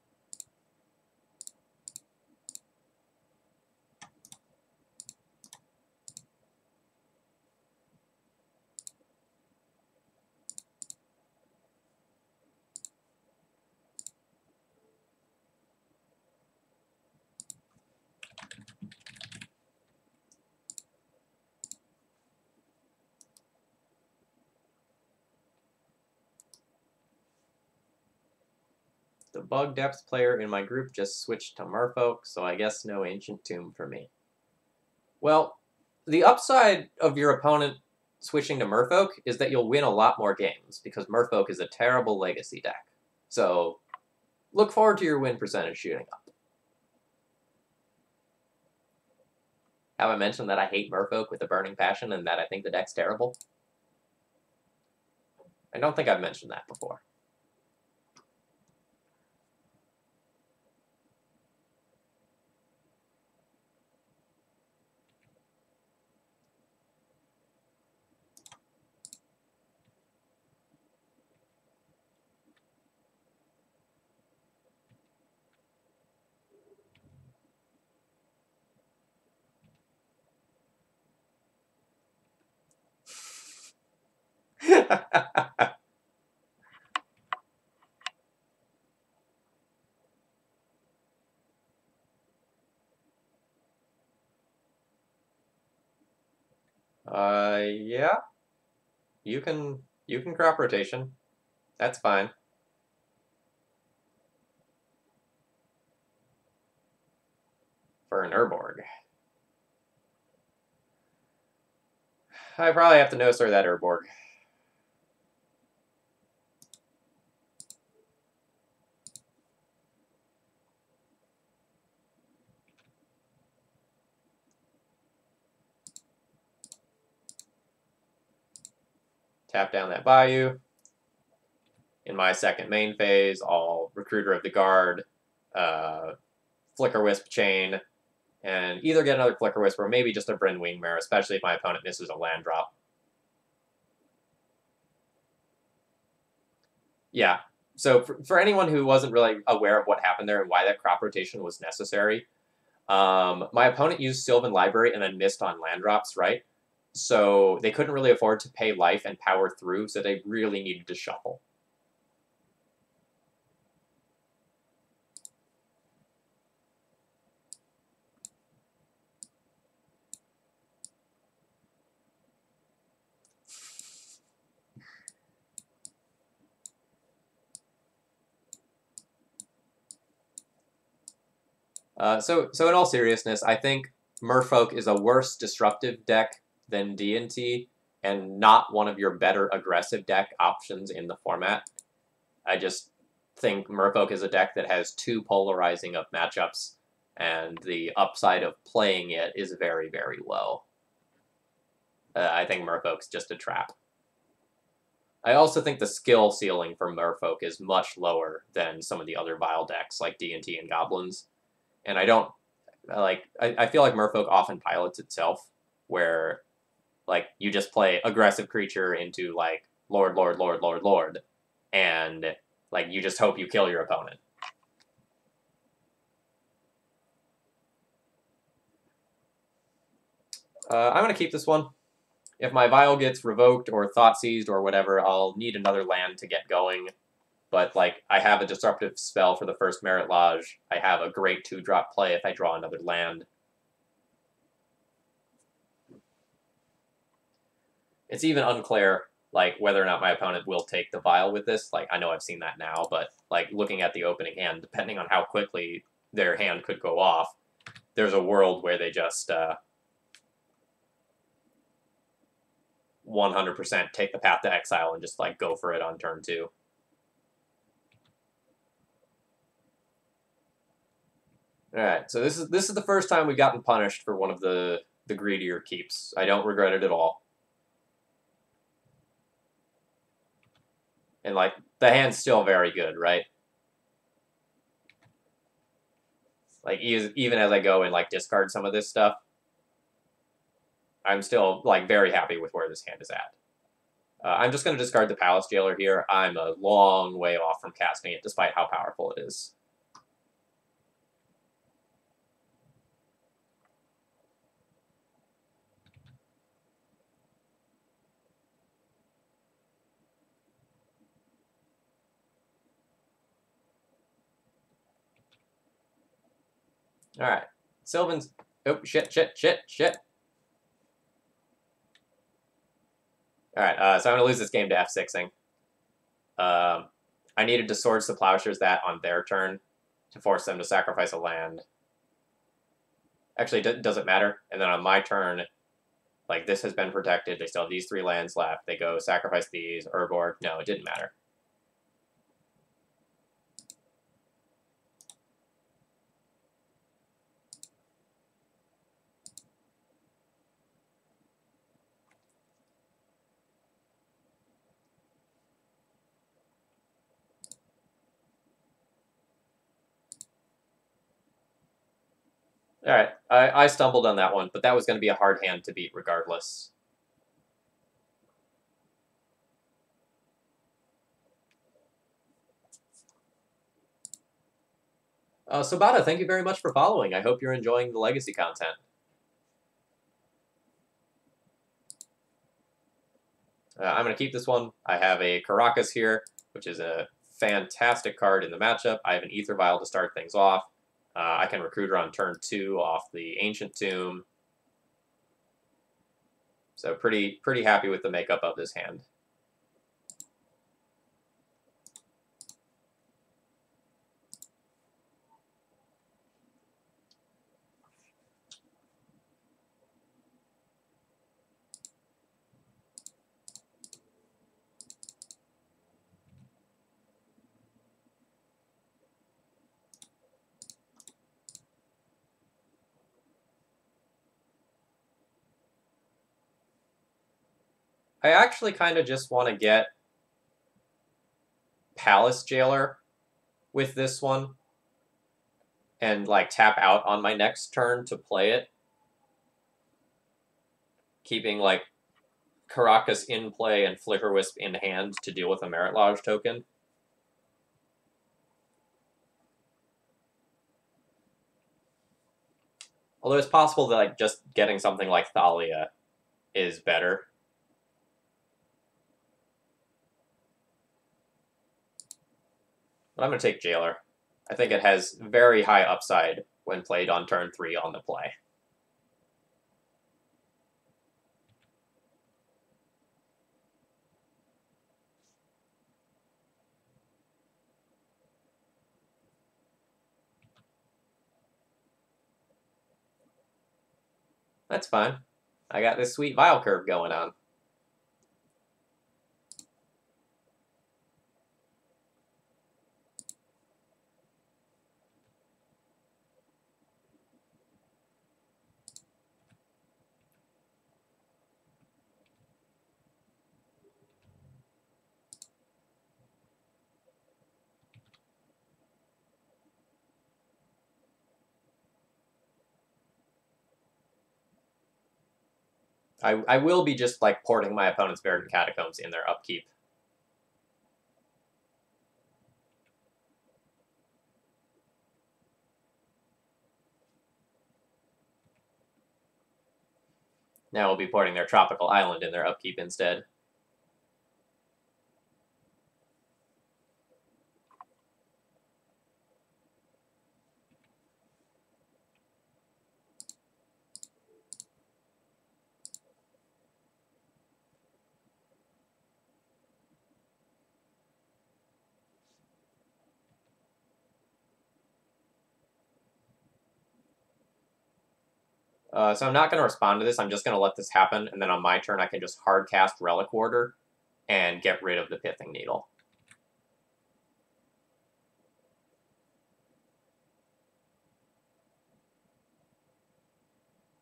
The Bug Depth player in my group just switched to Merfolk, so I guess no Ancient Tomb for me. Well, the upside of your opponent switching to Merfolk is that you'll win a lot more games, because Merfolk is a terrible legacy deck. So, look forward to your win percentage shooting up. Have I mentioned that I hate Merfolk with a burning passion and that I think the deck's terrible? I don't think I've mentioned that before. Yeah. You can crop rotation. That's fine. For an Urborg. I probably have to no-sir that Urborg. Tap down that Bayou. In my second main phase, I'll Recruiter of the Guard, Flicker Wisp Chain, and either get another Flicker Wisp or maybe just a Bryn Wingmare, especially if my opponent misses a land drop. Yeah. So for anyone who wasn't really aware of what happened there and why that crop rotation was necessary, my opponent used Sylvan Library and then missed on land drops, right? So they couldn't really afford to pay life and power through, so they really needed to shuffle. So in all seriousness, I think Merfolk is a worse disruptive deck than D&T, and not one of your better aggressive deck options in the format. I just think Merfolk is a deck that has too polarizing of matchups, and the upside of playing it is very, very low. I think Merfolk's just a trap. I also think the skill ceiling for Merfolk is much lower than some of the other Vile decks like D&T and Goblins. And I don't, like, I feel like Merfolk often pilots itself, where, like, you just play aggressive creature into, like, Lord, Lord, Lord, Lord, Lord, and, like, you just hope you kill your opponent. I'm going to keep this one. If my Vial gets revoked or Thought Seized or whatever, I'll need another land to get going. But, like, I have a Disruptive Spell for the first Merit Lodge. I have a great 2-drop play if I draw another land. It's even unclear like whether or not my opponent will take the vial with this. Like I know I've seen that now, but like looking at the opening hand, depending on how quickly their hand could go off, there's a world where they just 100% take the path to exile and just like go for it on turn 2. All right, so this is the first time we've gotten punished for one of the greedier keeps. I don't regret it at all. And like the hand's still very good, right? Like even as I go and like discard some of this stuff, I'm still like very happy with where this hand is at. I'm just going to discard the Palace Jailer here. I'm a long way off from casting it, despite how powerful it is. All right, Sylvan's. Oh shit! All right, so I'm gonna lose this game to F6ing. I needed to Swords to Plowshares that on their turn to force them to sacrifice a land. Actually, it doesn't matter. And then on my turn, like this has been protected. They still have these 3 lands left. They go sacrifice these. Urborg. No, it didn't matter. All right, I stumbled on that one, but that was going to be a hard hand to beat regardless. Sabata, thank you very much for following. I hope you're enjoying the Legacy content. I'm going to keep this one. I have a Caracas here, which is a fantastic card in the matchup. I have an Ether Vial to start things off. I can Recruiter on turn 2 off the Ancient Tomb. So pretty happy with the makeup of this hand. I actually kind of just want to get Palace Jailer with this one and like tap out on my next turn to play it, keeping like Caracas in play and Flicker Wisp in hand to deal with a Merit Lodge token. Although it's possible that like just getting something like Thalia is better. But I'm going to take Jailer. I think it has very high upside when played on turn 3 on the play. That's fine. I got this sweet Vial Curve going on. I will be just like porting my opponent's Verdant Catacombs in their upkeep. Now we'll be porting their Tropical Island in their upkeep instead. So I'm not going to respond to this. I'm just going to let this happen, and then on my turn I can just hard cast Relic Warder and get rid of the Pithing Needle.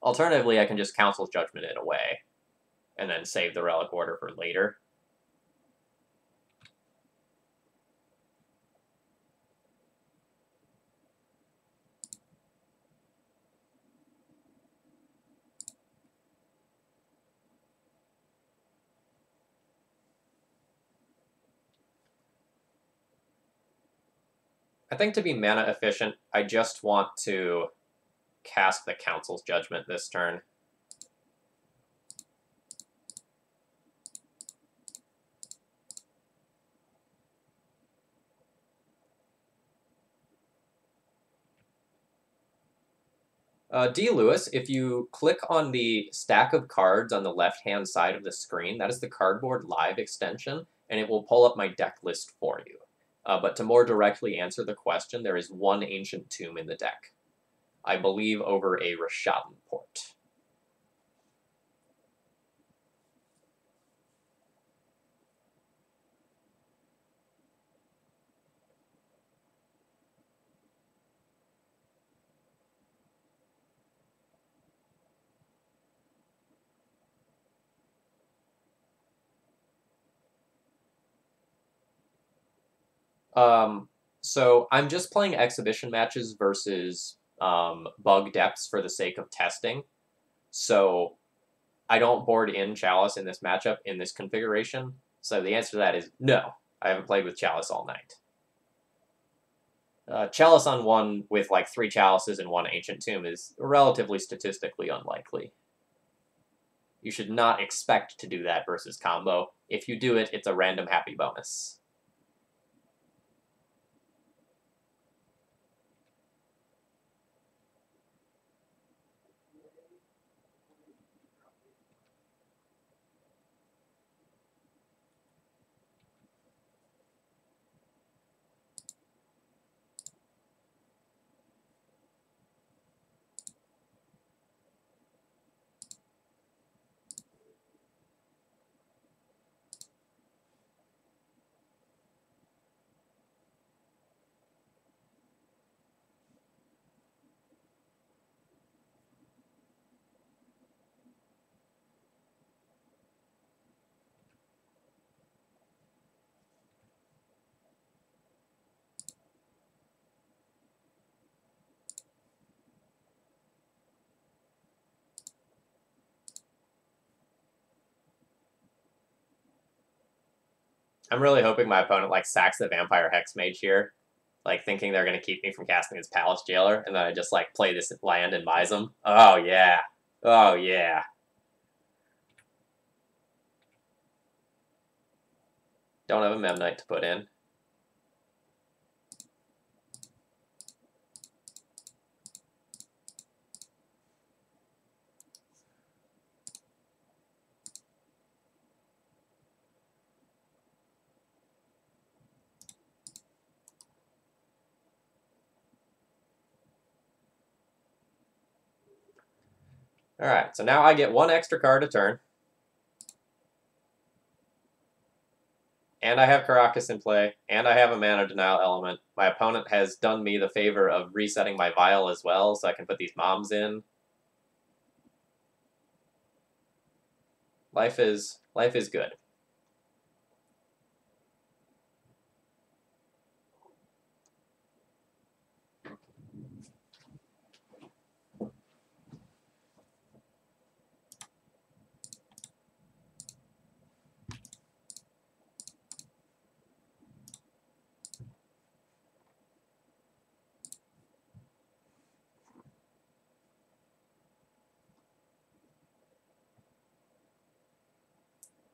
Alternatively, I can just Council's Judgment it away, and then save the Relic Warder for later. I think to be mana efficient, I just want to cast the Council's Judgment this turn. D. Lewis, if you click on the stack of cards on the left-hand side of the screen, that is the Cardboard Live extension, and it will pull up my deck list for you. But to more directly answer the question, there is one Ancient Tomb in the deck. I believe over a Rashadan port. So I'm just playing exhibition matches versus bug depths for the sake of testing. So I don't board in Chalice in this matchup in this configuration. So the answer to that is no. I haven't played with Chalice all night. Chalice on one with like 3 Chalices and 1 Ancient Tomb is relatively statistically unlikely. You should not expect to do that versus combo. If you do it, it's a random happy bonus. I'm really hoping my opponent like sacks the Vampire Hexmage here, like thinking they're gonna keep me from casting his Palace Jailer, and then I just like play this land and buys them. Oh yeah, oh yeah. Don't have a Memnite to put in. Alright, so now I get 1 extra card a turn. And I have Caracas in play, and I have a Mana Denial element. My opponent has done me the favor of resetting my Vial as well, so I can put these Moms in. Life is good.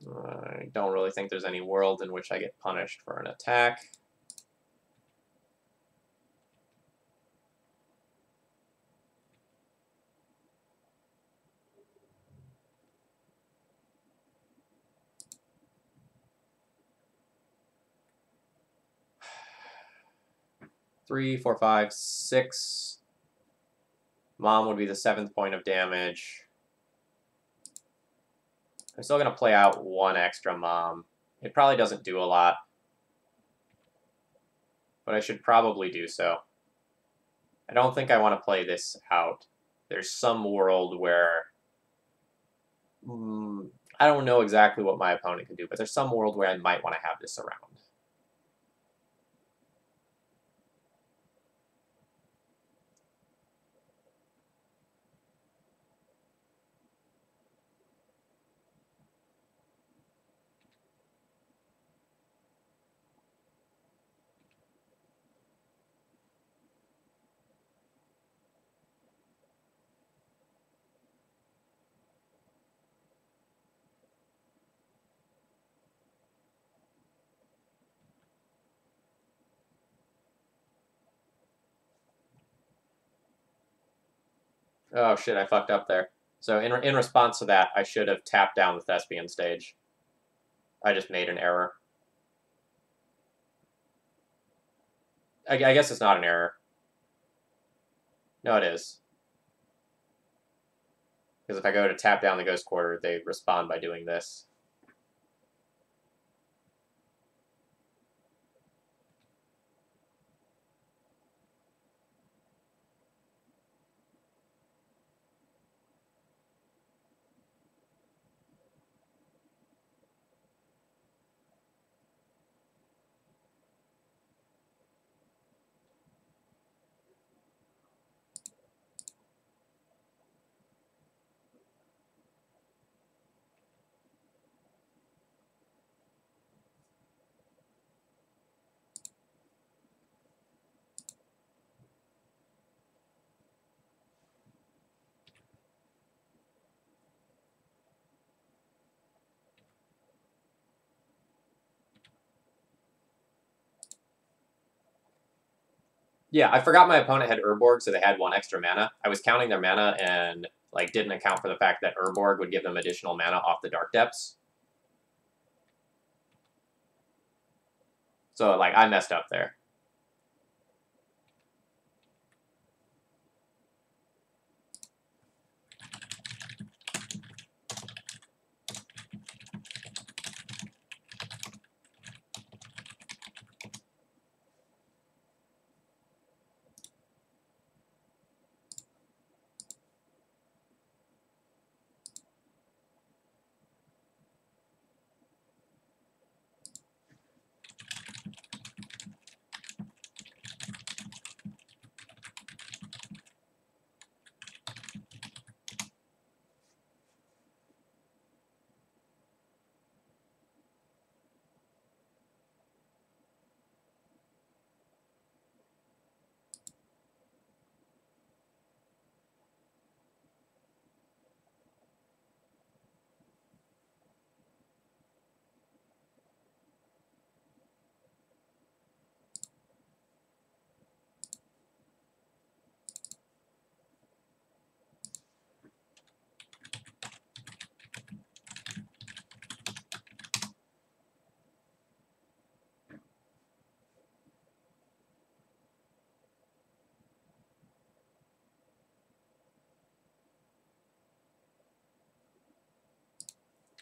I don't really think there's any world in which I get punished for an attack. Three, four, five, six. Mom would be the 7th point of damage. I'm still going to play out 1 extra Mom. It probably doesn't do a lot, but I should probably do so. I don't think I want to play this out. There's some world where... I don't know exactly what my opponent can do, but there's some world where I might want to have this around. Oh shit, I fucked up there. So in response to that, I should have tapped down the Thespian stage. I just made an error. I guess it's not an error. No, it is. Because if I go to tap down the Ghost Quarter, they respond by doing this. Yeah, I forgot my opponent had Urborg, so they had 1 extra mana. I was counting their mana and didn't account for the fact that Urborg would give them additional mana off the Dark Depths. So I messed up there.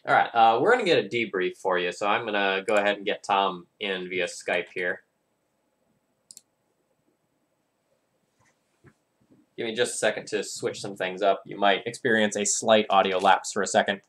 All right, we're going to get a debrief for you, so I'm going to go ahead and get Tom in via Skype here. Give me just a second to switch some things up. You might experience a slight audio lapse for a second.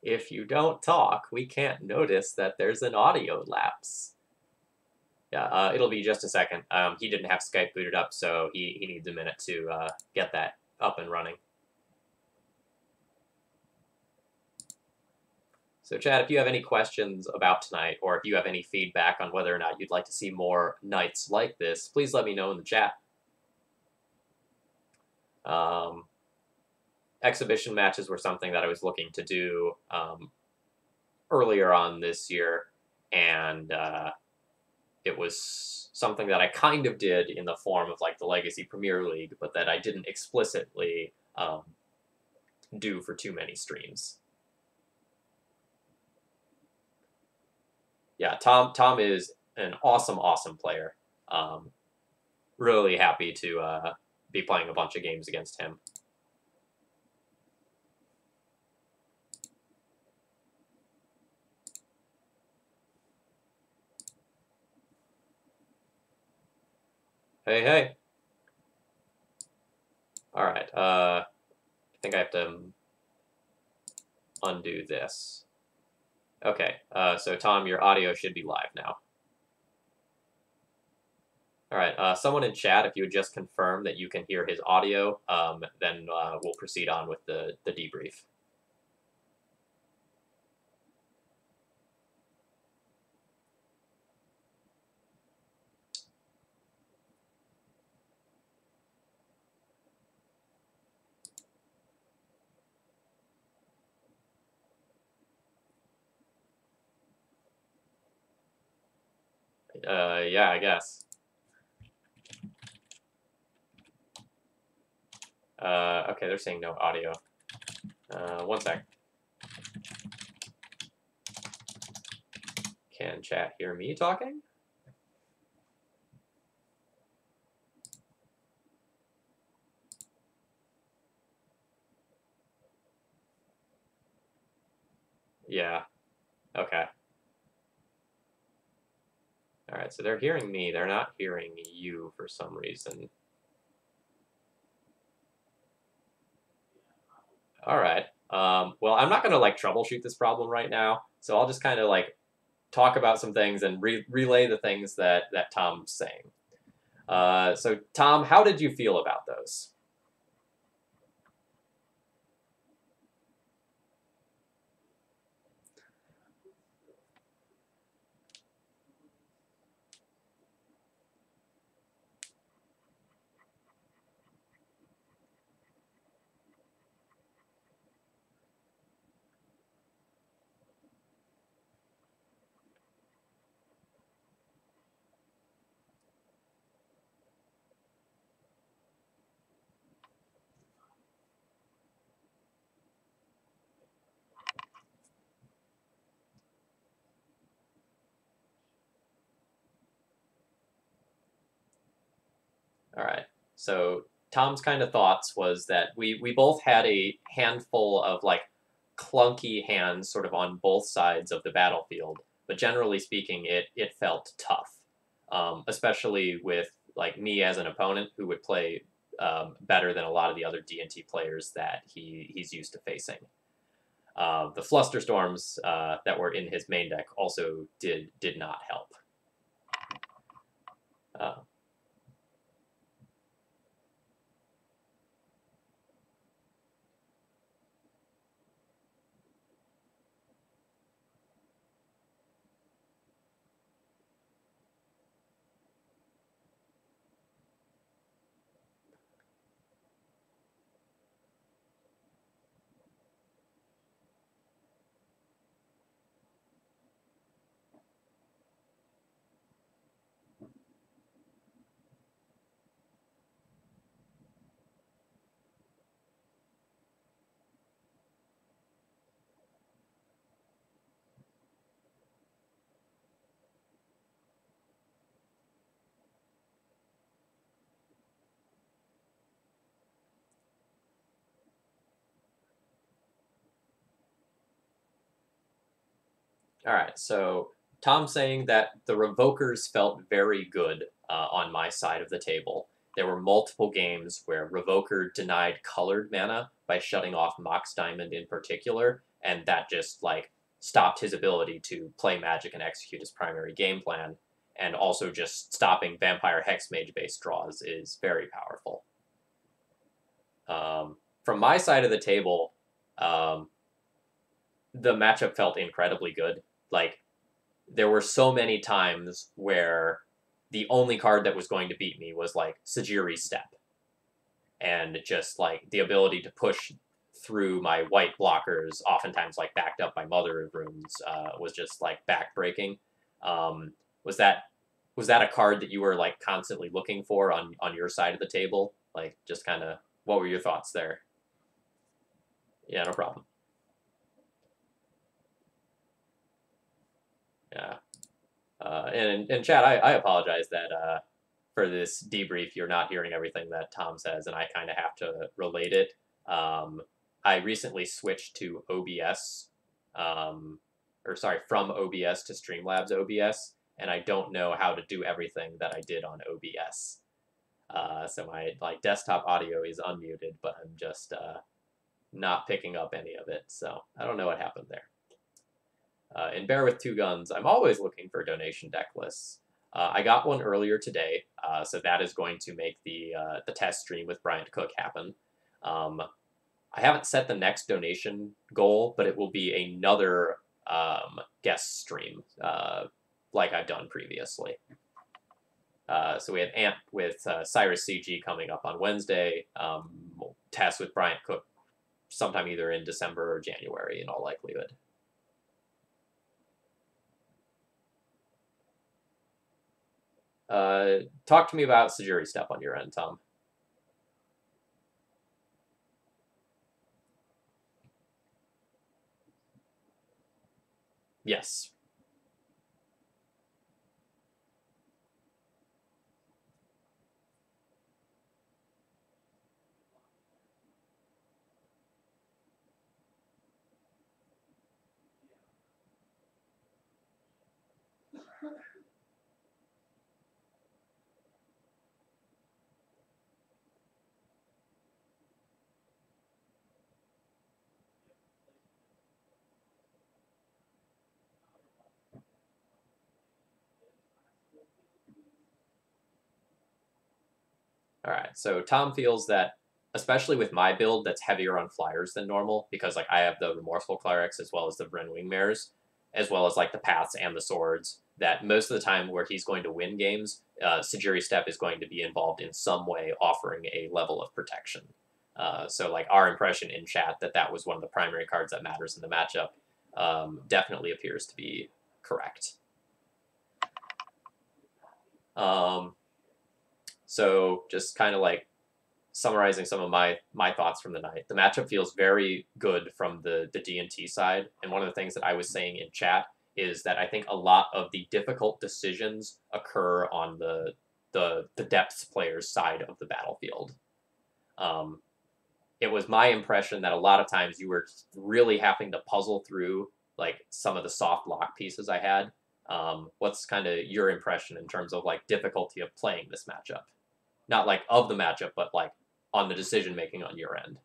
If you don't talk, we can't notice that there's an audio lapse. Yeah, it'll be just a second. He didn't have Skype booted up, so he needs a minute to get that up and running. So Chad, if you have any questions about tonight, or if you have any feedback on whether or not you'd like to see more nights like this, please let me know in the chat. Exhibition matches were something that I was looking to do earlier on this year, and it was something that I kind of did in the form of like the Legacy Premier League, but that I didn't explicitly do for too many streams. Yeah, Tom is an awesome player. Really happy to be playing a bunch of games against him. Hey. All right. I think I have to undo this. Okay. So Tom, your audio should be live now. All right. Someone in chat, if you would just confirm that you can hear his audio, then we'll proceed on with the debrief. Yeah, I guess. Okay, they're saying no audio. One sec. Can chat hear me talking? Yeah. Okay. All right, so they're hearing me. They're not hearing you for some reason. All right. Well, I'm not going to like troubleshoot this problem right now, so I'll just kind of like talk about some things and relay the things that Tom's saying. So Tom, how did you feel about those? All right. So Tom's kind of thoughts was that we both had a handful of like clunky hands sort of on both sides of the battlefield, but generally speaking, it felt tough, especially with like me as an opponent who would play better than a lot of the other D&T players that he's used to facing. The Flusterstorms that were in his main deck also did not help. All right, so Tom's saying that the Revokers felt very good on my side of the table, there were multiple games where Revoker denied colored mana by shutting off Mox Diamond in particular, and that just like stopped his ability to play Magic and execute his primary game plan. And also just stopping Vampire Hexmage based draws is very powerful. From my side of the table, um, the matchup felt incredibly good. Like, there were so many times where the only card that was going to beat me was like Sajiri Step, and just like the ability to push through my white blockers, oftentimes like backed up by Mother of Runes, was just like backbreaking. Um, was that was that a card that you were like constantly looking for on your side of the table? Like, just kind of, what were your thoughts there? Yeah, no problem. Yeah. And Chad, I apologize that for this debrief, you're not hearing everything that Tom says, and I kind of have to relate it. Um, I recently switched to OBS, or sorry, from OBS to Streamlabs OBS, and I don't know how to do everything that I did on OBS. So my like desktop audio is unmuted, but I'm just not picking up any of it. So I don't know what happened there. In Bear with Two Guns, I'm always looking for donation deck lists. I got one earlier today, so that is going to make the test stream with Bryant Cook happen. I haven't set the next donation goal, but it will be another guest stream, like I've done previously. So we have AMP with Cyrus CG coming up on Wednesday. Test with Bryant Cook sometime either in December or January, in all likelihood. Talk to me about Sajiri Step on your end, Tom. Yes. All right. So Tom feels that, especially with my build that's heavier on flyers than normal, because like I have the Remorseful Clerics as well as the Vrenwing Mares, as well as like the Paths and the Swords, that most of the time where he's going to win games, Sajiri Step is going to be involved in some way, offering a level of protection. So like our impression in chat that that was one of the primary cards that matters in the matchup definitely appears to be correct. So just kind of like summarizing some of my thoughts from the night. The matchup feels very good from the D&T side, and one of the things that I was saying in chat is that I think a lot of the difficult decisions occur on the depths players side of the battlefield. It was my impression that a lot of times you were really having to puzzle through like some of the soft lock pieces I had. What's kind of your impression in terms of like difficulty of playing this matchup? Not like of the matchup, but like on the decision making on your end.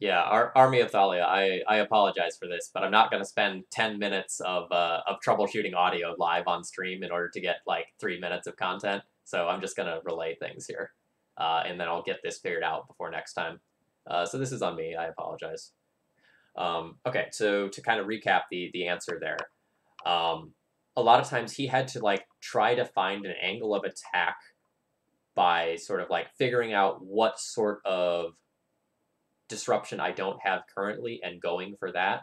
Yeah, Army of Thalia, I apologize for this, but I'm not going to spend 10 minutes of troubleshooting audio live on stream in order to get like 3 minutes of content. So I'm just going to relay things here, and then I'll get this figured out before next time. So this is on me. I apologize. Okay, so to kind of recap the answer there, um, a lot of times he had to like try to find an angle of attack by sort of like figuring out what sort of disruption I don't have currently and going for that.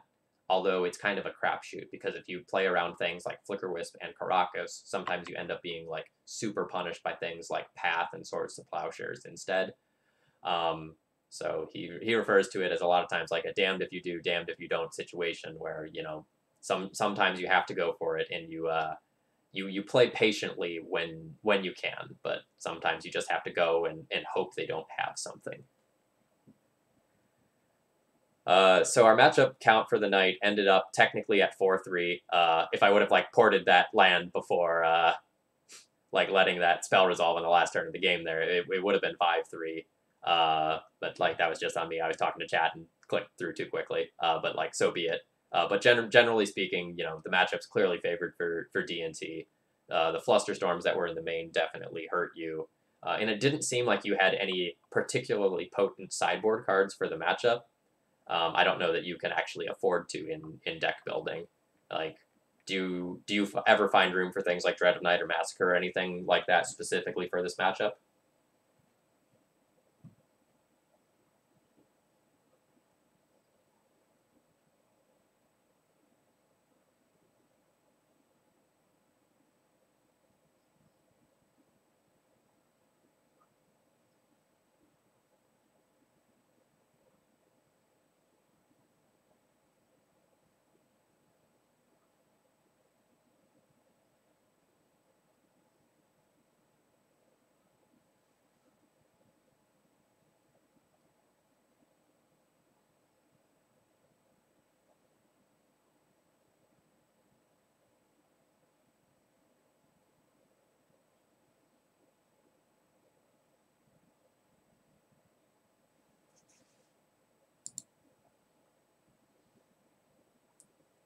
Although it's kind of a crapshoot because if you play around things like Flicker Wisp and Caracas, sometimes you end up being like super punished by things like Path and Swords to Plowshares instead. Um, so he refers to it as a lot of times like a damned if you do, damned if you don't situation where sometimes you have to go for it and you play patiently when you can, but sometimes you just have to go and hope they don't have something. So our matchup count for the night ended up technically at 4-3. If I would have like ported that land before like letting that spell resolve in the last turn of the game there, it would have been 5-3. But like that was just on me. I was talking to chat and clicked through too quickly. But like so be it. But generally speaking, the matchup's clearly favored for D&T. The Flusterstorms that were in the main definitely hurt you. And it didn't seem like you had any particularly potent sideboard cards for the matchup. I don't know that you can actually afford to in deck building. Like, do you ever find room for things like Dread of Night or Massacre or anything like that specifically for this matchup?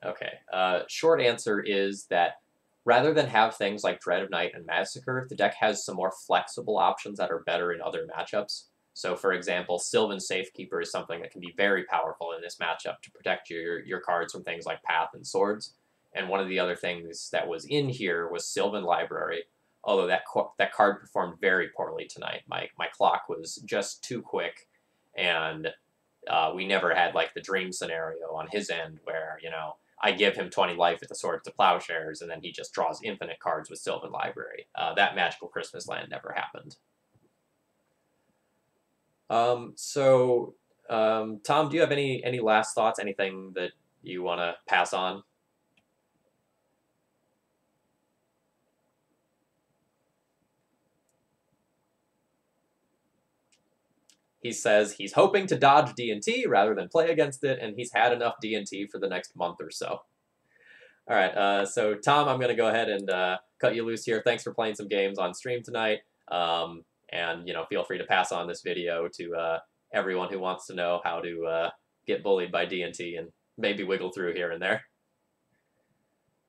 Okay. Short answer is that rather than have things like Dread of Night and Massacre, the deck has some more flexible options that are better in other matchups. So, for example, Sylvan Safekeeper is something that can be very powerful in this matchup to protect your cards from things like Path and Swords. And one of the other things that was in here was Sylvan Library, although that card performed very poorly tonight. My clock was just too quick, and we never had like the dream scenario on his end where I give him 20 life with the Swords to Plowshares, and then he just draws infinite cards with Sylvan Library. That magical Christmas land never happened. Tom, do you have any last thoughts? Anything that you want to pass on? He says he's hoping to dodge D&T rather than play against it, and he's had enough D&T for the next month or so. All right, so Tom, I'm going to go ahead and cut you loose here. Thanks for playing some games on stream tonight, and feel free to pass on this video to everyone who wants to know how to get bullied by D&T and maybe wiggle through here and there.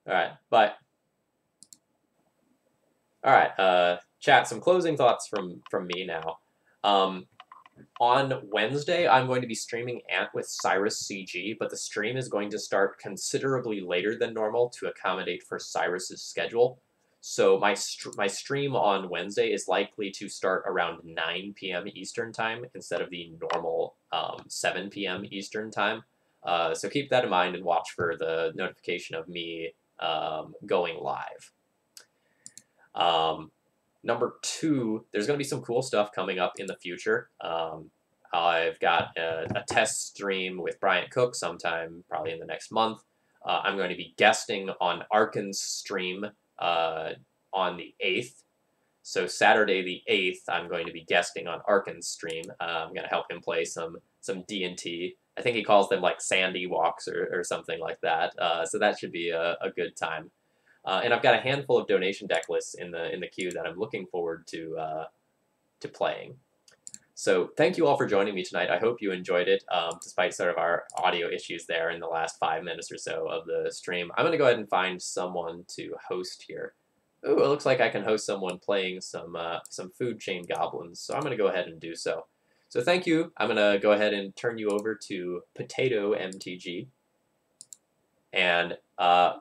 All right, bye. All right, chat. Some closing thoughts from me now. On Wednesday, I'm going to be streaming Ant with Cyrus CG, but the stream is going to start considerably later than normal to accommodate for Cyrus's schedule. So my stream on Wednesday is likely to start around 9 p.m. Eastern Time instead of the normal 7 p.m. Eastern Time. So keep that in mind and watch for the notification of me going live. Number 2, there's going to be some cool stuff coming up in the future. I've got a test stream with Bryant Cook sometime, probably in the next month. I'm going to be guesting on Arkan's stream on the 8th. So Saturday the 8th, I'm going to be guesting on Arkan's stream. I'm going to help him play some D&T. I think he calls them like Sandy Walks or something like that. So that should be a good time. And I've got a handful of donation deck lists in the queue that I'm looking forward to playing. So thank you all for joining me tonight. I hope you enjoyed it, despite sort of our audio issues there in the last 5 minutes or so of the stream. I'm going to go ahead and find someone to host here. Ooh, it looks like I can host someone playing some food chain goblins, so I'm going to go ahead and do so. So thank you. I'm going to go ahead and turn you over to Potato MTG. And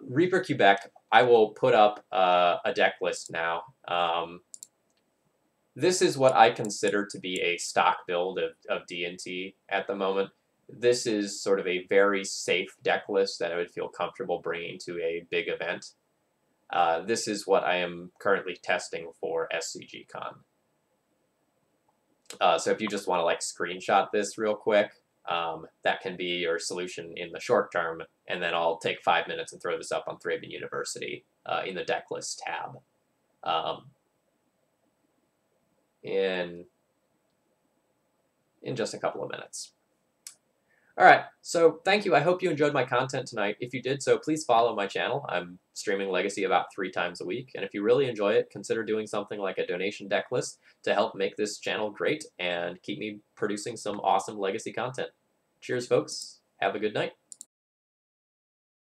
Reaper Quebec, I will put up a deck list now. This is what I consider to be a stock build of D&T at the moment. This is sort of a very safe deck list that I would feel comfortable bringing to a big event. This is what I am currently testing for SCG Con. So if you just want to like screenshot this real quick, that can be your solution in the short term, and then I'll take 5 minutes and throw this up on Thraben University in the deck list tab. In just a couple of minutes. All right, so thank you. I hope you enjoyed my content tonight. If you did so, please follow my channel. I'm streaming Legacy about 3 times a week, and if you really enjoy it, consider doing something like a donation deck list to help make this channel great and keep me producing some awesome Legacy content. Cheers, folks. Have a good night.